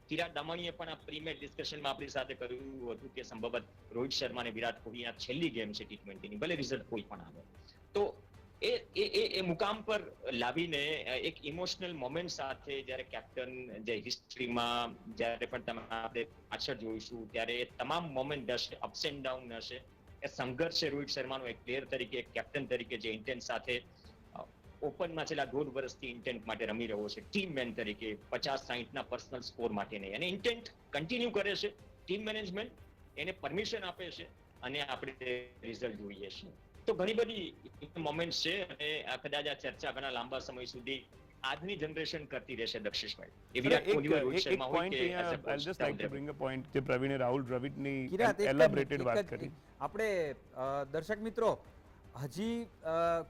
કિરાટ દામણીએ પણ આ પ્રીમેચ ડિસ્કશનમાં આપણી સાથે કહ્યું હતું કે સંભવત રોહિત શર્મા અને વિરાટ કોહલીના છેલ્લી ગેમ છે T20ની, ભલે રિઝલ્ટ કોઈ પણ આવે. તો એ મુકામ પર લાવીને એક ઇમોશનલ મોમેન્ટ સાથે જ્યારે કેપ્ટન જે હિસ્ટ્રીમાં જ્યારે પણ તમે આપણે પાછળ જોઈશું ત્યારે તમામ મોમેન્ટ હશે, અપ્સ એન્ડ ડાઉન હશે. એ સંઘર્ષ છે રોહિત શર્માનો એક પ્લેયર તરીકે, એક કેપ્ટન તરીકે જે ઇન્ટેન્ટ સાથે ઓપનમાં છેલ્લા 1.5 વર્ષથી ઇન્ટેન્ટ માટે રમી રહ્યો છે, ટીમ મેન તરીકે 50-60ના પર્સનલ સ્કોર માટે નહીં, અને ઇન્ટેન્ટ કન્ટિન્યુ કરે છે. ટીમ મેનેજમેન્ટ એને પરમિશન આપે છે અને આપણે રિઝલ્ટ જોઈએ છીએ. તો ઘણી બધી મોમેન્ટ્સ છે અને કદાચ આ ચર્ચા ઘણા લાંબા સમય સુધી આજની જનરેશન કરતી રહેશે દક્ષેશભાઈ. એ વિરાટ કોહલી હોય, રોહિત શર્મા હોય કે I'll just like to bring a point કે પ્રવીણે રાહુલ દ્રવિડની કિરાત, એલાબોરેટેડ વાત કરી. આપણે દર્શક મિત્રો હજી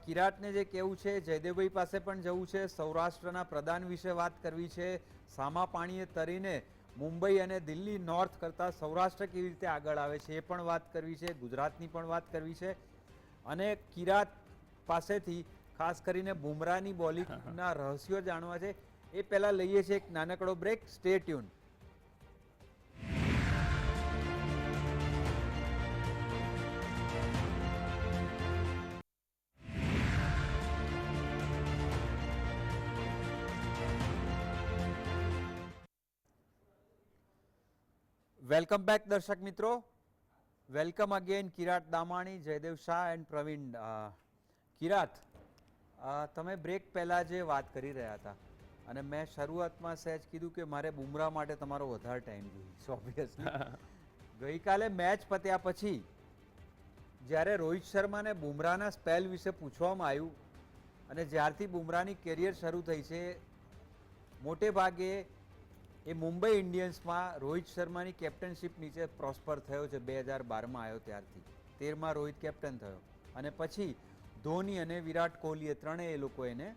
કિરાટને જે કેવું છે, જયદેવભાઈ પાસે પણ જવું છે, સૌરાષ્ટ્રના પ્રદાન વિશે વાત કરવી છે, સામા પાણીએ તરીને મુંબઈ અને દિલ્હી નોર્થ કરતાં સૌરાષ્ટ્ર કેવી રીતે આગળ આવે છે એ પણ વાત કરવી છે, ગુજરાતની પણ વાત કરવી છે. અને કિરાત પાસેથી ખાસ કરીને બુમરાહની બોલિંગના રહસ્યો જાણવા છે. એ પહેલાં લઈએ છીએ એક નાનકડો break. Stay tune. Welcome back દર્શક મિત્રો. Welcome again Kirat Damani, Jaydev Shah and Praveen. Kirat, તમે બ્રેક પહેલાં જે વાત કરી રહ્યા હતા અને મેં શરૂઆતમાં સહેજ કીધું કે મારે બુમરાહ માટે તમારો વધારે ટાઈમ જોઈએ ઓબ્વિયસલી. ગઈકાલે મેચ પત્યા પછી જ્યારે રોહિત શર્માને બુમરાહના સ્પેલ વિશે પૂછવામાં આવ્યું અને જ્યારથી બુમરાહની કેરિયર શરૂ થઈ છે મોટે ભાગે એ મુંબઈ ઇન્ડિયન્સમાં રોહિત શર્માની કેપ્ટનશીપ નીચે પ્રોસ્પર થયો છે. 2012માં આવ્યો ત્યારથી, 13માં રોહિત કેપ્ટન થયો અને પછી ધોની અને વિરાટ કોહલીએ ત્રણેય એ લોકો એને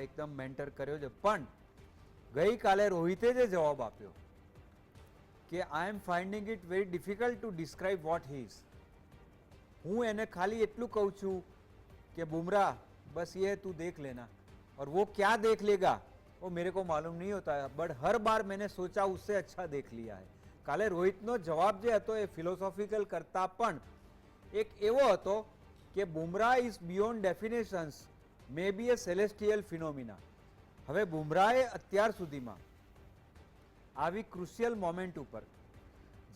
એકદમ મેન્ટર કર્યો છે. પણ ગઈકાલે રોહિતે જે જવાબ આપ્યો કે I am finding it very difficult to describe what he is. હું એને ખાલી એટલું કહું છું કે बुमराह बस ये है तू देख लेना और वो क्या देख लेगा वो मेरे को मालूम नहीं होता है, बट हर बार मैंने सोचा उससे अच्छा देख लिया है. કાલે રોહિતનો જવાબ જે હતો એ ફિલોસોફિકલ કરતા પણ એક એવો હતો કે Bumrah is beyond definitions, may be a celestial phenomena. હવે બુમરાહે અત્યાર સુધીમાં આવી ક્રુશિયલ મોમેન્ટ ઉપર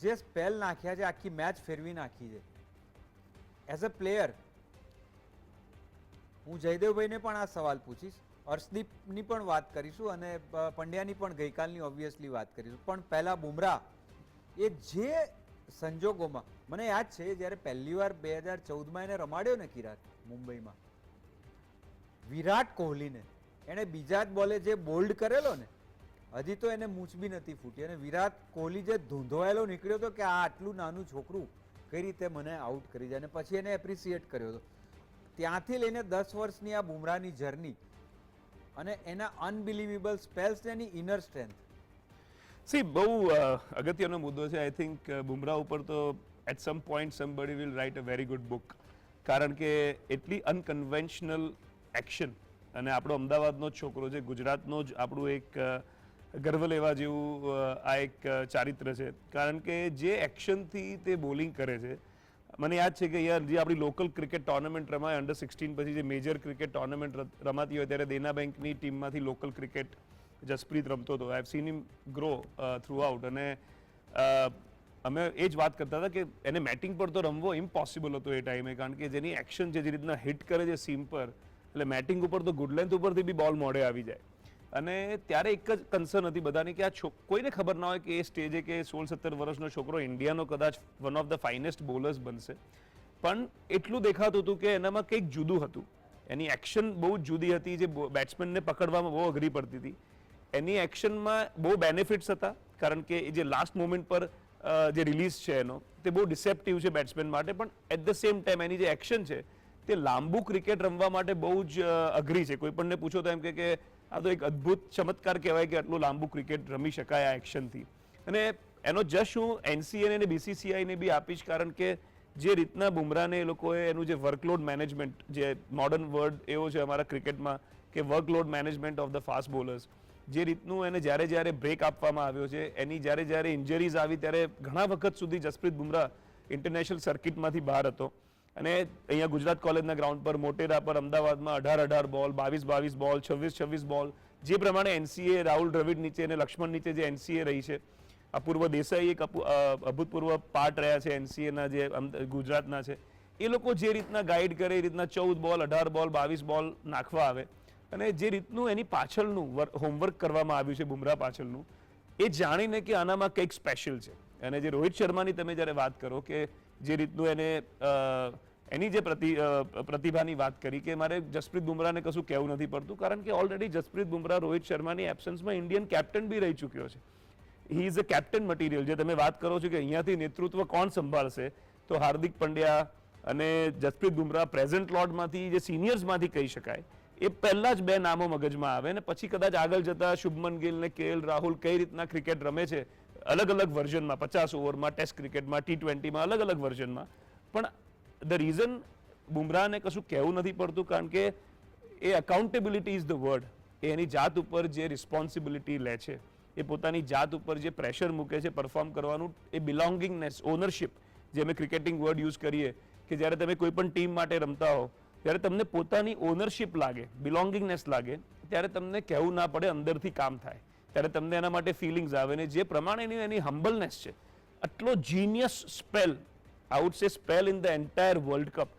જે સ્પેલ નાખ્યા છે, આખી મેચ ફેરવી નાખી છે. એઝ અ પ્લેયર હું જયદેવભાઈને પણ આ સવાલ પૂછીશ, હર્ષદીપની પણ વાત કરીશું અને પંડ્યાની પણ ગઈકાલની ઓબ્વિયસલી વાત કરીશું. પણ પહેલાં બુમરાહ એ જે સંજોગોમાં, મને યાદ છે જ્યારે પહેલી વાર 2014માં એને રમાડ્યો ને કિરાટ મુંબઈમાં, વિરાટ કોહલીને એણે બીજા જ બોલે જે બોલ્ડ કરેલો ને, હજી તો એને મૂછ બી નથી ફૂટી અને વિરાટ કોહલી જે ધૂંધવાયેલો નીકળ્યો હતો કે આ આટલું નાનું છોકરું કઈ રીતે મને આઉટ કરી જાય, અને પછી એને એપ્રિસિએટ કર્યો હતો. ત્યાંથી લઈને 10 વર્ષની આ બુમરાહની જર્ની અને એના અનબિલીવેબલ સ્પેલ્સ ને એની ઇનર સ્ટ્રેન્થ. સી, બહુ અગત્યનો મુદ્દો છે. આઈ થિંક બુમરાહ ઉપર તો at some point somebody will write a very good book, કારણ કે એટલી અનકન્વેન્શનલ એક્શન, અને આપણો અમદાવાદનો જ છોકરો છે, ગુજરાતનો જ આપણું એક ગર્વ લેવા જેવું આ એક ચારિત્ર છે. કારણ કે જે એક્શનથી તે બોલિંગ કરે છે, મને યાદ છે કે યાર જે આપણી લોકલ ક્રિકેટ ટોર્નામેન્ટ રમાય અંડર 16 પછી જે મેજર ક્રિકેટ ટોર્નામેન્ટ રમાતી હોય ત્યારે દેના બેંકની ટીમમાંથી લોકલ ક્રિકેટ જસપ્રીત રમતો હતો. I have seen him grow through out, અને અમે એ જ વાત કરતા હતા કે એને મેટિંગ પર તો રમવો ઇમ્પોસિબલ હતો એ ટાઈમે, કારણ કે જેની એક્શન જે રીતના હિટ કરે છે સીમ પર, એટલે મેટિંગ ઉપર તો ગુડ લેન્થ ઉપરથી બી બોલ મોડે આવી જાય. અને ત્યારે એક જ કન્સર્ન હતી બધાની કે આ કોઈને ખબર ના હોય કે એ સ્ટેજે કે 16-17 વર્ષનો છોકરો ઇન્ડિયાનો કદાચ one of the finest bowlers બનશે. પણ એટલું દેખાતું હતું કે એનામાં કંઈક જુદું હતું, એની એક્શન બહુ જ જુદી હતી જે બેટ્સમેનને પકડવામાં બહુ અઘરી પડતી હતી. એની એક્શનમાં બહુ બેનિફિટ્સ હતા, કારણ કે એ જે લાસ્ટ મોમેન્ટ પર જે રિલીઝ છે એનો તે બહુ ડિસેપ્ટિવ છે બેટ્સમેન માટે, પણ એટ ધ સેમ ટાઈમ એની જે એક્શન છે તે લાંબુ ક્રિકેટ રમવા માટે બહુ જ અઘરી છે. કોઈ પણને પૂછો તો એમ કે આ તો એક અદ્ભુત ચમત્કાર કહેવાય કે આટલું લાંબુ ક્રિકેટ રમી શકાય આ એક્શનથી. અને એનો જશ હું એનસીએ અને બીસીસીઆઈને બી આપીશ, કારણ કે જે રીતના બુમરાહને એ લોકોએ એનું જે વર્કલોડ મેનેજમેન્ટ, જે મોડર્ન વર્ડ એવો છે અમારા ક્રિકેટમાં કે workload management of the fast bowlers, જે રીતનું એને જ્યારે બ્રેક આપવામાં આવ્યો છે, એની જ્યારે ઇન્જરીઝ આવી ત્યારે ઘણા વખત સુધી જસપ્રીત બુમરાહ ઇન્ટરનેશનલ સર્કિટમાંથી બહાર હતો. અને અહીંયા ગુજરાત કોલેજના ગ્રાઉન્ડ પર, મોટેરા પર, અમદાવાદમાં 18 બોલ, 22 બોલ, 26 બોલ, જે પ્રમાણે એનસીએ રાહુલ દ્રવિડ નીચે અને લક્ષ્મણ નીચે જે એનસીએ રહી છે, અપૂર્વ દેસાઈ એક અભૂતપૂર્વ પાર્ટ રહ્યા છે એનસીએના જે ગુજરાતના છે, એ લોકો જે રીતના ગાઈડ કરે એ રીતના 14 બોલ, 18 બોલ, 22 બોલ નાખવા આવે, અને જે રીતનું એની પાછળનું હોમવર્ક કરવામાં આવ્યું છે બુમરાહ પાછળનું, એ જાણીને કે આનામાં કંઈક સ્પેશિયલ છે. અને જે રોહિત શર્માની તમે જ્યારે વાત કરો કે જે રીતનું એને એની જે પ્રતિભાની વાત કરી કે મારે જસપ્રીત બુમરાહને કશું કહેવું નથી પડતું, કારણ કે ઓલરેડી જસપ્રીત બુમરાહ રોહિત શર્માની એબ્સન્સમાં ઇન્ડિયન કેપ્ટન બી રહી ચૂક્યો છે. He is a captain material. જે તમે વાત કરો છો કે અહીંયાથી નેતૃત્વ કોણ સંભાળશે, તો હાર્દિક પંડ્યા અને જસપ્રીત બુમરાહ પ્રેઝન્ટ લોટમાંથી જે સિનિયર્સમાંથી કહી શકાય એ પહેલા જ બે નામો મગજમાં આવે, ને પછી કદાચ આગળ જતા શુભમન ગિલ ને કેએલ રાહુલ કઈ રીતના ક્રિકેટ રમે છે અલગ અલગ વર્ઝનમાં, 50 ઓવરમાં, ટેસ્ટ ક્રિકેટમાં, T20માં, અલગ અલગ વર્ઝનમાં. પણ ધ રીઝન બુમરાહને કશું કહેવું નથી પડતું, કારણ કે એ અકાઉન્ટેબિલિટી ઇઝ ધ વર્ડ. એ એની જાત ઉપર જે રિસ્પોન્સિબિલિટી લે છે, એ પોતાની જાત ઉપર જે પ્રેશર મૂકે છે પરફોર્મ કરવાનું, એ બિલોંગિંગનેસ, ઓનરશિપ, જે અમે ક્રિકેટિંગ વર્ડ યુઝ કરીએ કે જ્યારે તમે કોઈ પણ ટીમ માટે રમતા હો ત્યારે તમને પોતાની ઓનરશિપ લાગે, બિલોંગિંગનેસ લાગે, ત્યારે તમને કહેવું ના પડે, અંદરથી કામ થાય, ત્યારે તમને એના માટે ફિલિંગ્સ આવે. ને જે પ્રમાણેની એની હમ્બલનેસ છે, આટલો જીનિયસ સ્પેલ, આઈ વુડ સે spell in the entire world cup,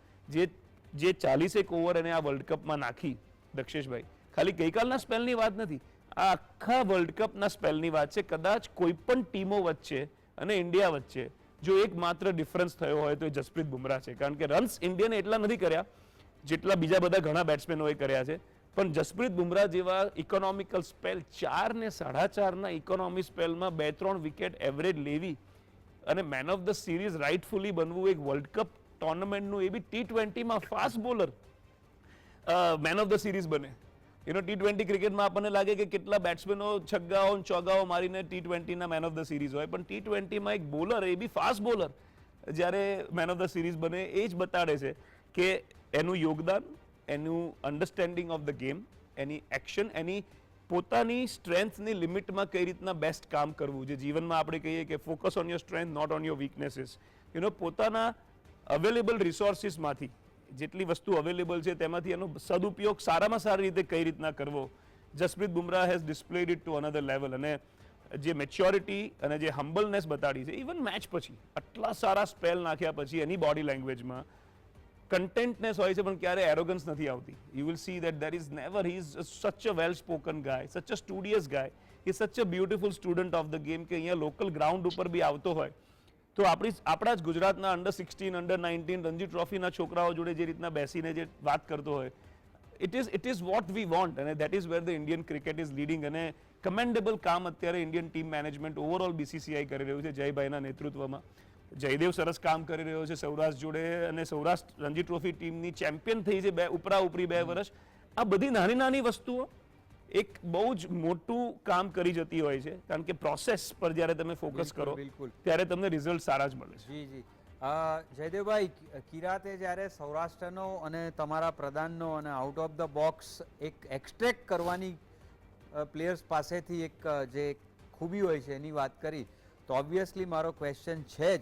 જે 40 ઓવર એને આ વર્લ્ડ કપમાં નાખી દક્ષેશભાઈ, ખાલી ગઈકાલના સ્પેલની વાત નથી, આ આખા વર્લ્ડ કપના સ્પેલની વાત છે. કદાચ કોઈ પણ ટીમો વચ્ચે અને ઇન્ડિયા વચ્ચે જો એક માત્ર ડિફરન્સ થયો હોય તો એ જસપ્રીત બુમરાહ છે. કારણ કે રન્સ ઇન્ડિયાને એટલા નથી કર્યા જેટલા બીજા બધા ઘણા બેટ્સમેનોએ કર્યા છે, પણ જસપ્રીત બુમરાહ જેવા ઇકોનોમિકલ સ્પેલ, 4 ને 4.5 ઇકોનોમી સ્પેલમાં 2-3 વિકેટ એવરેજ લેવી અને man of the series rightfully બનવું એક વર્લ્ડ કપ ટુર્નામેન્ટનું, એ બી T20માં fast bowler man of the series બને. T20 ક્રિકેટમાં આપણને લાગે કે કેટલા બેટ્સમેનો છગ્ગાઓ ચોગ્ગાઓ મારીને T20ના મેન ઓફ ધ સિરીઝ હોય, પણ T20માં એક બોલર, એ બી ફાસ્ટ બોલર, જ્યારે મેન ઓફ ધ સિરીઝ બને એ જ બતાડે છે કે એનું યોગદાન, એનું અન્ડરસ્ટેન્ડિંગ ઓફ ધ ગેમ, એની એક્શન, એની પોતાની સ્ટ્રેન્થની લિમિટમાં કઈ રીતના બેસ્ટ કામ કરવું. જે જીવનમાં આપણે કહીએ કે focus on your strength, not on your weaknesses. પોતાના અવેલેબલ રિસોર્સિસમાંથી જેટલી વસ્તુ અવેલેબલ છે તેમાંથી એનો સદુપયોગ સારામાં સારી રીતે કઈ રીતના કરવો. Jasprit Bumrah has ડિસ્પ્લેડ it to another level, અને જે મેચ્યોરિટી અને જે હમ્બલનેસ બતાડી છે, ઇવન મેચ પછી આટલા સારા સ્પેલ નાખ્યા પછી એની બોડી લેંગ્વેજમાં કન્ટેન્ટનેસ હોય છે, પણ ક્યારે એરોગન્સ નથી આવતી. You will see that there is never, he is સચ અ વેલ સ્પોકન ગાય, સચ અ studious guy, he such a beautiful student of the game, કે અહીંયા લોકલ ગ્રાઉન્ડ ઉપર બી આવતો હોય તો આપણા જ ગુજરાતના અંડર-16, અંડર-19 રણજી ટ્રોફીના છોકરાઓ જોડે જે રીતના બેસીને જે વાત કરતો હોય, it is what we want, અને that is where the Indian cricket is leading. અને કમેન્ડેબલ કામ અત્યારે Indian team management overall BCCI કરી રહ્યું છે જયભાઈના નેતૃત્વમાં. જયદેવ સરસ કામ કરી રહ્યો છે સૌરાષ્ટ્ર જોડે, અને સૌરાષ્ટ્ર રણજી ટ્રોફી ટીમની ચેમ્પિયન થઈ છે ઉપરી 2 વર્ષ. આ બધી નાની નાની વસ્તુઓ એક બહુ જ મોટું કામ કરી જતી હોય છે, કારણ કે પ્રોસેસ પર જ્યારે તમે ફોકસ કરો બિલકુલ. ત્યારે તમને રિઝલ્ટ સારા જ મળે છે. જી જી. જયદેવભાઈ, કિરાતે જ્યારે સૌરાષ્ટ્રનો અને તમારા પ્રધાનનો અને આઉટ ઓફ ધ બોક્સ એક એક્સટ્રેક્ટ કરવાની પ્લેયર્સ પાસેથી એક જે ખૂબી હોય છે એની વાત કરી, તો ઓબ્વિયસલી મારો ક્વેશ્ચન છે જ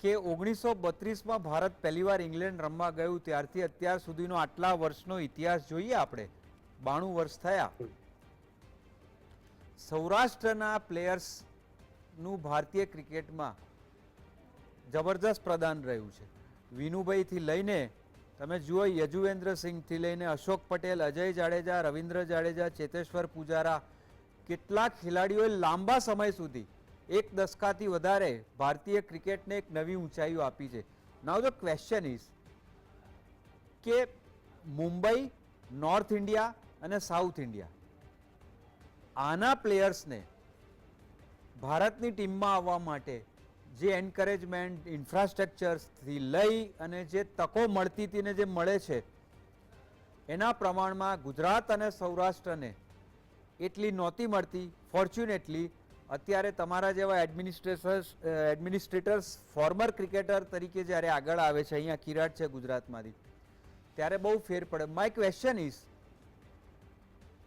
કે 1932માં ભારત પહેલીવાર ઇંગ્લેન્ડ રમવા ગયું ત્યારથી અત્યાર સુધીનો આટલા વર્ષનો ઇતિહાસ જોઈએ આપણે, 92 વર્ષ થયા. સૌરાષ્ટ્રના પ્લેયર્સનું ભારતીય ક્રિકેટમાં જબરદસ્ત પ્રદાન રહ્યું છે. વિનુભાઈથી લઈને તમે જુઓ, યજુવેન્દ્ર સિંહથી લઈને અશોક પટેલ, અજય જાડેજા, રવિન્દ્ર જાડેજા, ચેતેશ્વર પૂજારા, કેટલાક ખેલાડીઓએ લાંબા સમય સુધી, એક દશકાથી વધારે ભારતીય ક્રિકેટને એક નવી ઊંચાઈઓ આપી છે. નાઉ ધ ક્વેશ્ચન ઇઝ કે મુંબઈ, નોર્થ ઇન્ડિયા અને સાઉથ ઇન્ડિયા, આના પ્લેયર્સને ભારતની ટીમમાં આવવા માટે જે એન્કરેજમેન્ટ, ઇન્ફ્રાસ્ટ્રક્ચરથી લઈ અને જે તકો મળતી હતી ને જે મળે છે, એના પ્રમાણમાં ગુજરાત અને સૌરાષ્ટ્રને એટલી નહોતી મળતી. ફોર્ચ્યુનેટલી અત્યારે તમારા જેવા એડમિનિસ્ટ્રેટર્સ ફોર્મર ક્રિકેટર તરીકે જ્યારે આગળ આવે છે, અહીંયા કિરાટ છે ગુજરાતમાંથી, ત્યારે બહુ ફેર પડે. માય ક્વેશ્ચન ઇઝ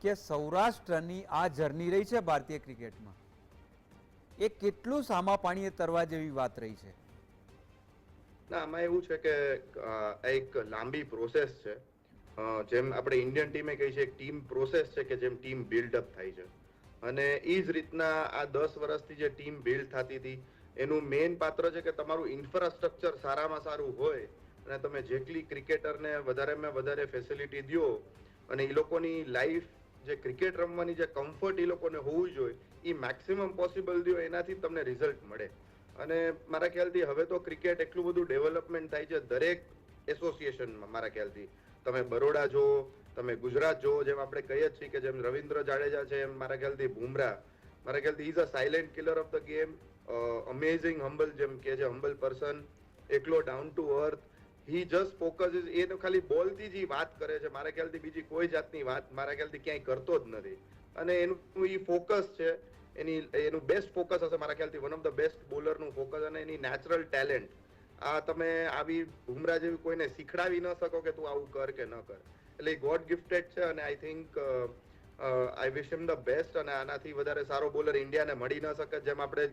કે સૌરાષ્ટ્રની આ જર્ની રહી છે ભારતીય ક્રિકેટમાં, એ કેટલું સામા પાણીએ તરવા જેવી વાત રહી છે? ના, આમાં એવું છે કે આ એક લાંબી પ્રોસેસ છે. જેમ આપણે ઇન્ડિયન ટીમે કહી છે, એક ટીમ પ્રોસેસ છે કે જેમ ટીમ બિલ્ડઅપ થાય છે, અને એ જ રીતના આ 10 વર્ષથી જે ટીમ બિલ્ડ થતી હતી એનું મેઇન પાત્ર છે કે તમારું ઇન્ફ્રાસ્ટ્રક્ચર સારામાં સારું હોય અને તમે જેટલી ક્રિકેટરને વધારેમાં વધારે ફેસિલિટી દો અને એ લોકોની લાઈફ, જે ક્રિકેટ રમવાની જે કમ્ફર્ટ એ લોકોને હોવું જોઈએ એ મેક્સિમમ પોસિબલ દો, એનાથી તમને રિઝલ્ટ મળે. અને મારા ખ્યાલથી હવે તો ક્રિકેટ એટલું બધું ડેવલપમેન્ટ થાય છે દરેક એસોસિએશનમાં. મારા ખ્યાલથી તમે બરોડા જો, તમે ગુજરાત જો, જેમ આપણે કહીએ છીએ કે જેમ રવિન્દ્ર જાડેજા છે, એમ મારા ખ્યાલથી બુમરાહ, મારા ખ્યાલથી is a silent killer of the game, amazing humble, જેમ કે છે હમ્બલ પર્સન, એકલો down to earth, he just focus is, એ તો ખાલી બોલથી જ વાત કરે છે. મારા ખ્યાલથી બીજી કોઈ જાતની વાત મારા ખ્યાલથી ક્યાંય કરતો જ નથી, અને એનું એ ફોકસ છે, એનું બેસ્ટ ફોકસ હશે મારા ખ્યાલથી, વન ઓફ ધ બેસ્ટ બોલરનું ફોકસ, અને એની નેચરલ ટેલેન્ટ. આ તમે આવી બુમરાહ જેવી કોઈને શીખડાવી ન શકો કે તું આવું કર કે ન કર, એટલે ગોડ ગિફ્ટેડ છે. અને I think I wish him the best, અને આનાથી વધારે સારો બોલર ઇન્ડિયાને મળી ન શકે. જેમ આપણે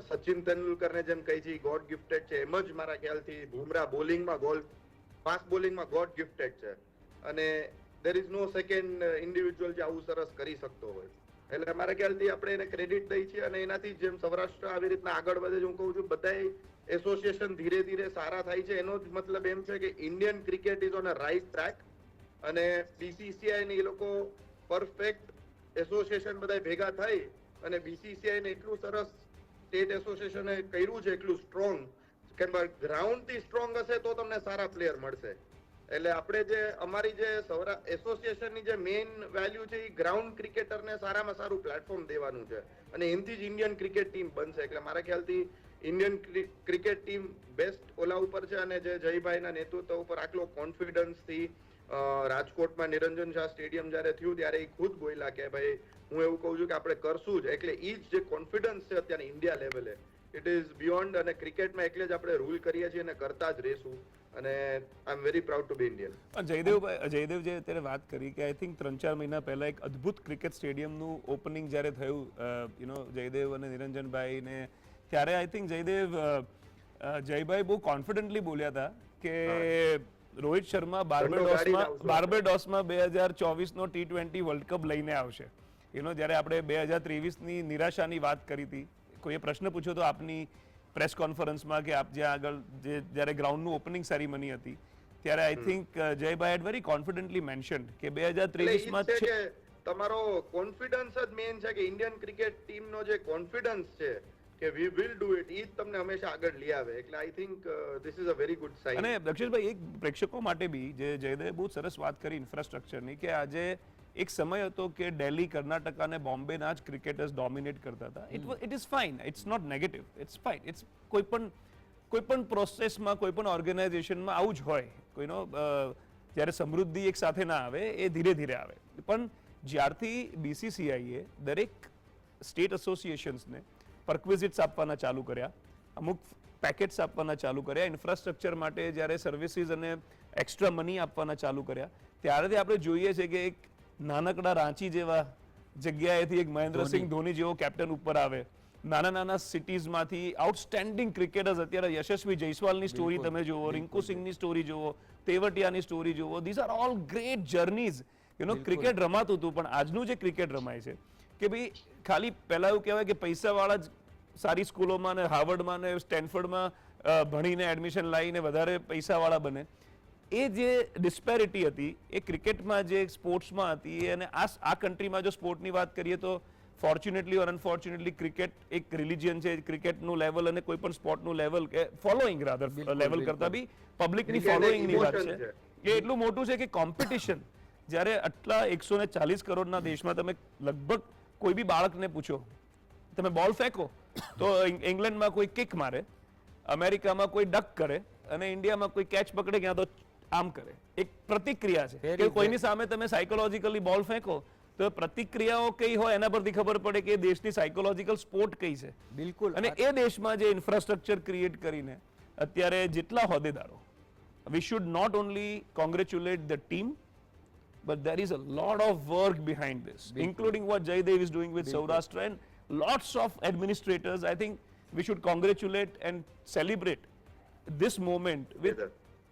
સચિન તેંડુલકરને જેમ કહી છે ગોડ ગિફ્ટેડ છે, એમ જ મારા ખ્યાલથી બુમરાહ બોલિંગમાં ફાસ્ટ બોલિંગમાં ગોડ ગિફ્ટેડ છે, અને there is no second individual જે આવું સરસ કરી શકતો હોય. એટલે મારા ખ્યાલથી આપણે એને ક્રેડિટ દઈએ છીએ અને એનાથી જેમ સૌરાષ્ટ્ર આવી રીતના આગળ વધે છે, હું કહું છું બધાય એસોસિએશન ધીરે ધીરે સારા થાય છે. એનો જ મતલબ એમ છે કે Indian cricket is on a right track અને BCCI ને એ લોકો પરફેક્ટ એસોસિએશન બધા ભેગા થઈ અને BCCI ને એટલું સરસ સ્ટેટ એસોસિએશને કર્યું છે, એટલું સ્ટ્રોંગ કે ગ્રાઉન્ડ થી સ્ટ્રોંગ હશે તો તમને સારા પ્લેયર મળશે. એટલે આપણે જે અમારી જે એસોસિએશનની જે મેઇન વેલ્યુ છે એ ગ્રાઉન્ડ ક્રિકેટરને સારામાં સારું પ્લેટફોર્મ દેવાનું છે અને એનથી જ ઇન્ડિયન ક્રિકેટ ટીમ બનશે. એટલે મારા ખ્યાલથી ઇન્ડિયન ક્રિકેટ ટીમ બેસ્ટ ઓલા ઉપર છે અને જે જયભાઈના નેતૃત્વ ઉપર આટલો કોન્ફિડન્સ થી રાજકોટમાં નિરંજન શાહ સ્ટેડિયમ જયારે થયું ત્યારે એ ખુદ બોલ્યા કે ભાઈ હું એવું કહું છું કે આપણે કરશું જ. એટલે એ જ જે કોન્ફિડન્સ છે અત્યારે ઇન્ડિયા લેવલે ઇટ ઇઝ બિયોન્ડ અને ક્રિકેટમાં એટલે જ આપણે રૂલ કરીએ છીએ અને કરતા જ રહેશું અને I am very proud to be Indian. Jaydev જે અત્યારે વાત કરી કે આઈ થિંક 3-4 મહિના પહેલા એક અદ્ભુત ક્રિકેટ સ્ટેડિયમનું ઓપનિંગ જ્યારે થયું જયદેવ અને નિરંજનભાઈ ને ત્યારે આઈ થિંક જયભાઈ બહુ કોન્ફિડન્ટલી બોલ્યા હતા કે રોહિત શર્મા બાર્બેડોસમાં 2024નો T20 વર્લ્ડ કપ લઈને આવશે. જ્યારે આપણે 2023ની નિરાશાની વાત કરી હતી, કોઈએ પ્રશ્ન પૂછ્યો તો આપની પ્રેસ કોન્ફરન્સમાં કે આપ જ્યાં આગળ જ્યારે ગ્રાઉન્ડનું ઓપનિંગ સેરેમની હતી ત્યારે આઈ થિંક જયભાઈ હેડ વેરી કોન્ફિડન્ટલી મેન્શન્ડ કે 2023માં તમારો કોન્ફિડન્સ જ મેઇન છે કે ઇન્ડિયન ક્રિકેટ ટીમનો જે કોન્ફિડન્સ છે કે વી વિલ ડુ ઇટ, ઈ જ તમને હંમેશા આગળ લઈ આવે. એટલે I think this is a very good sign. અને દક્ષેશભાઈ એક પ્રેક્ષકો માટે બી જે જયદેવે બહુ સરસ વાત કરી ઇન્ફ્રાસ્ટ્રક્ચરની કે આજે એક સમય હતો કે દિલ્હી, કર્ણાટક અને બોમ્બેના જ ક્રિકેટર્સ ડોમિનેટ કરતા હતા. It is fine, it's not negative, it's fine. It's કોઈ પણ પ્રોસેસમાં કોઈ પણ ઓર્ગેનાઇઝેશનમાં આવું જ હોય. કોઈનો જ્યારે સમૃદ્ધિ એક સાથે ના આવે એ ધીરે ધીરે આવે. પણ જ્યારથી BCCIએ દરેક સ્ટેટ એસોસિએશન્સને પરક્વિઝિટ્સ આપવાના ચાલુ કર્યા, અમુક પેકેટ્સ આપવાના ચાલુ કર્યા, ઇન્ફ્રાસ્ટ્રક્ચર માટે જ્યારે સર્વિસીસ અને એક્સ્ટ્રા મની આપવાના ચાલુ કર્યા, ત્યારથી આપણે જોઈએ છે કે એક નાનકડા રાંચી જેવા જગ્યાએથી એક મહેન્દ્રસિંહ ધોની જેવો કેપ્ટન ઉપર આવે. નાના સિટીઝમાંથી આઉટસ્ટેન્ડિંગ ક્રિકેટર્સ, અત્યારે યશસ્વી જયસ્વાલની સ્ટોરી તમે જુઓ, રિંકુ સિંહની સ્ટોરી જુઓ, તેવટિયાની સ્ટોરી જુઓ. These are all great journeys. Cricket રમાતું હતું, પણ આજનું જે ક્રિકેટ રમાય છે કે ભાઈ ખાલી પહેલા એવું કહેવાય કે પૈસાવાળા જ સારી સ્કૂલોમાં ને હાર્વર્ડમાં ને સ્ટેનફર્ડમાં ભણીને એડમિશન લાવીને વધારે પૈસાવાળા બને. એ જે ડિસ્પેરિટી હતી એ ક્રિકેટમાં જે સ્પોર્ટ્સમાં હતી. અને આ કન્ટ્રીમાં જો સ્પોર્ટની વાત કરીએ તો ફોર્ચ્યુનેટલી ઓર અનફોર્ચ્યુનેટલી ક્રિકેટ એક રિલિજિયન છે. ક્રિકેટનું લેવલ અને કોઈ પણ સ્પોર્ટનું લેવલ ફોલોઈંગ રાધર લેવલ કરતા બી પબ્લિકની ફોલોઈંગની વાત છે. એ એટલું મોટું છે કે કોમ્પિટિશન જ્યારે આટલા 140 કરોડના દેશમાં તમે લગભગ કોઈ બી બાળકને પૂછો, તમે બોલ ફેંકો તો ઇંગ્લેન્ડમાં કોઈ કિક મારે, અમેરિકામાં કોઈ ડક કરે અને ઇન્ડિયામાં કોઈ કેચ પકડે ક્યાં તો આમ કરે. એક પ્રતિક્રિયા છે કે કોઈની સામે તમે સાયકોલોજીકલી બોલ ફેંકો તો પ્રતિક્રિયાઓ કઈ હોય એના પરથી ખબર પડે કે દેશની સાયકોલોજીકલ સ્પોર્ટ કઈ છે. બિલકુલ. અને એ દેશમાં જે ઇન્ફ્રાસ્ટ્રક્ચર ક્રિએટ કરીને અત્યારે જેટલા હોદ્દેદારો, we should not only congratulate the team, but there is a lot of work behind this, including what Jaydev is doing with Saurashtra and lots of administrators. I think we should congratulate and celebrate this moment with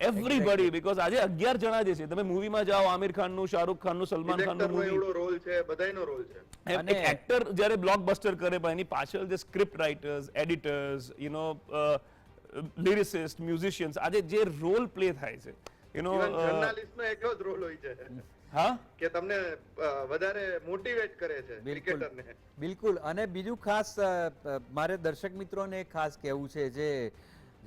everybody, because આજે 11 જણા જે છે, તમે મૂવીમાં જાઓ આમિર ખાનનું, શાહરુખ ખાનનું, સલમાન ખાનનું મૂવી, એવડો રોલ છે, બધાયનો રોલ છે. અને એક એક્ટર જ્યારે બ્લોકબસ્ટર કરે પણ એની પાછળ જે સ્ક્રિપ્ટ રાઇટર્સ, એડિટર્સ, લિરિસિસ્ટ, મ્યુઝિશિયન્સ, આજે જે રોલ પ્લે થાય છે, જર્નાલિસ્ટનો એટલો જ રોલ હોય છે. હા, કે તમને વધારે મોટિવેટ કરે છે ક્રિકેટરને. બિલકુલ. અને બીજું ખાસ મારે દર્શક મિત્રોને ખાસ કહેવું છે, જે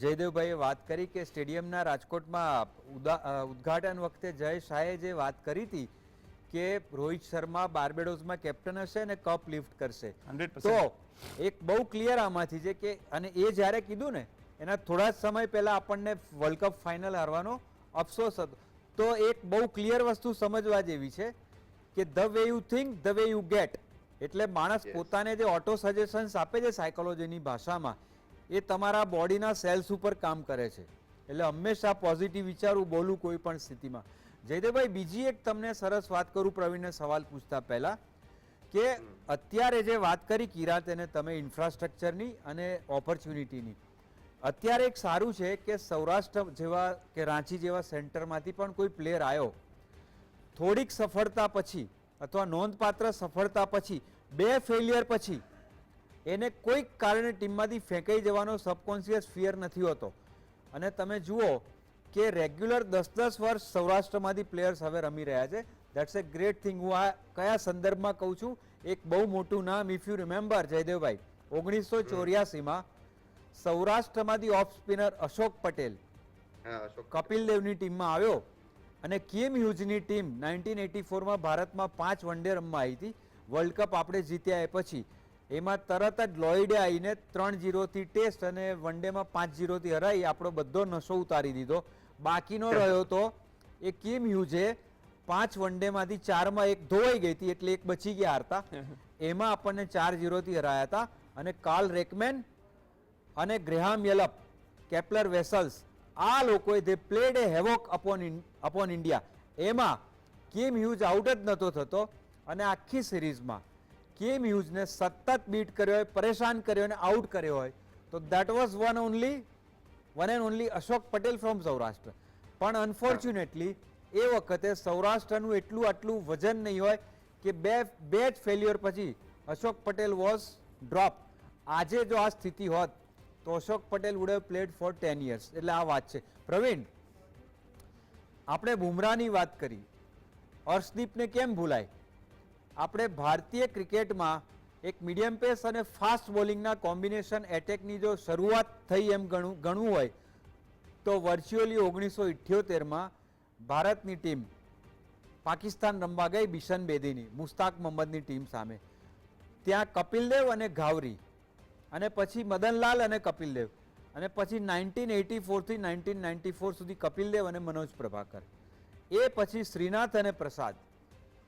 જયદેવભાઈએ વાત કરી કે સ્ટેડિયમના રાજકોટમાં ઉદ્ઘાટન વખતે જય શાહે જે વાત કરી હતી કે રોહિત શર્મા બાર્બેડોસમાં કેપ્ટન હશે અને કપ લિફ્ટ કરશે, 100%. તો એક બહુ ક્લિયર આમાંથી છે કે, અને એ જ્યારે કીધું ને એના થોડા સમય પહેલા આપણને વર્લ્ડ કપ ફાઇનલ હારવાનો અફસોસ હતો. તો એક બહુ ક્લિયર વસ્તુ સમજવા જેવી છે કે the way you think the way you get. એટલે માણસ પોતાને જે ઓટો સજેશન્સ આપે છે સાયકોલોજીની ભાષામાં, એ તમારા બોડીના સેલ્સ ઉપર કામ કરે છે. એટલે હંમેશા પોઝિટિવ વિચારવું, બોલવું કોઈ પણ સ્થિતિમાં. જયદેવભાઈ, બીજી એક તમને સરસ વાત કરું પ્રવીણને સવાલ પૂછતા પહેલા, કે અત્યારે જે વાત કરી કિરાત અને તમે ઇન્ફ્રાસ્ટ્રક્ચરની અને ઓપોર્ચ્યુનિટીની, અત્યારે એક સારું છે કે સૌરાષ્ટ્ર જેવા કે રાંચી જેવા સેન્ટરમાંથી પણ કોઈ પ્લેયર આવ્યો, થોડીક સફળતા પછી અથવા નોંધપાત્ર સફળતા પછી 2 ફેલિયર પછી એને કોઈક કારણે ટીમમાંથી ફેંકાઈ જવાનો સબકોન્શિયસ ફિયર નથી હોતો. અને તમે જુઓ કે રેગ્યુલર 10-10 વર્ષ સૌરાષ્ટ્રમાંથી પ્લેયર્સ હવે રમી રહ્યા છે. That's A great thing. હું આ કયા સંદર્ભમાં કહું છું, એક બહુ મોટું નામ, ઇફ યુ રિમેમ્બર જયદેવભાઈ, 1984માં સૌરાષ્ટ્રમાંથી ઓફ સ્પિનર અશોક પટેલ કપિલ દેવની ટીમમાં આવ્યો અને કેમ હ્યુઝની ટીમ 1984માં ભારતમાં 5 વનડે રમવા આવી હતી. વર્લ્ડ કપ આપણે જીત્યા એ પછી એમાં તરત જ લોઇડે આવીને 3-0થી ટેસ્ટ અને વનડેમાં 5-0થી હરાઈ આપણો બધો નશો ઉતારી દીધો. બાકીનો રહ્યો તો એ કેમ હ્યુઝે 5 વનડેમાંથી 4માં એક ધોવાઈ ગઈ હતી એટલે એક બચી ગયા હારતા. એમાં આપણને 4-0થી હરાયા હતા. અને કાર્લ રેકમેન અને ગ્રેહામ યલપ, કેપ્લર વેસલ્સ, આ લોકોએ દે પ્લેડ એ હેવોક અપોન ઇન્ડિયા. એમાં કેમ હ્યુઝ આઉટ જ નહોતો થતો અને આખી સિરીઝમાં કેમ હ્યુઝને સતત બીટ કર્યો હોય, પરેશાન કર્યો અને આઉટ કર્યો હોય તો that was one and only Ashok Patel from Saurashtra. પણ અનફોર્ચ્યુનેટલી એ વખતે સૌરાષ્ટ્રનું એટલું આટલું વજન નહીં હોય કે બે જ ફેલ્યુઅર પછી અશોક પટેલ વોઝ ડ્રોપ. આજે જો આ સ્થિતિ હોત તો Ashok Patel would have played for 10 years. એટલે આ વાત છે. પ્રવીણ, આપણે બુમરાહની વાત કરી, અર્શદીપને કેમ ભૂલાય? આપણે ભારતીય ક્રિકેટમાં એક મીડિયમ પેસ અને ફાસ્ટ બોલિંગના કોમ્બિનેશન એટેકની જો શરૂઆત થઈ એમ ગણવું હોય તો વર્ચ્યુઅલી 1978માં ભારતની ટીમ પાકિસ્તાન રમવા ગઈ બિશન બેદીની, મુસ્તાક મોહમ્મદની ટીમ સામે. ત્યાં કપિલ અને ઘાવરી અને પછી મદનલાલ અને કપિલ દેવ અને પછી 1984થી 1994 સુધી કપિલ દેવ અને મનોજ પ્રભાકર. એ પછી શ્રીનાથ અને પ્રસાદ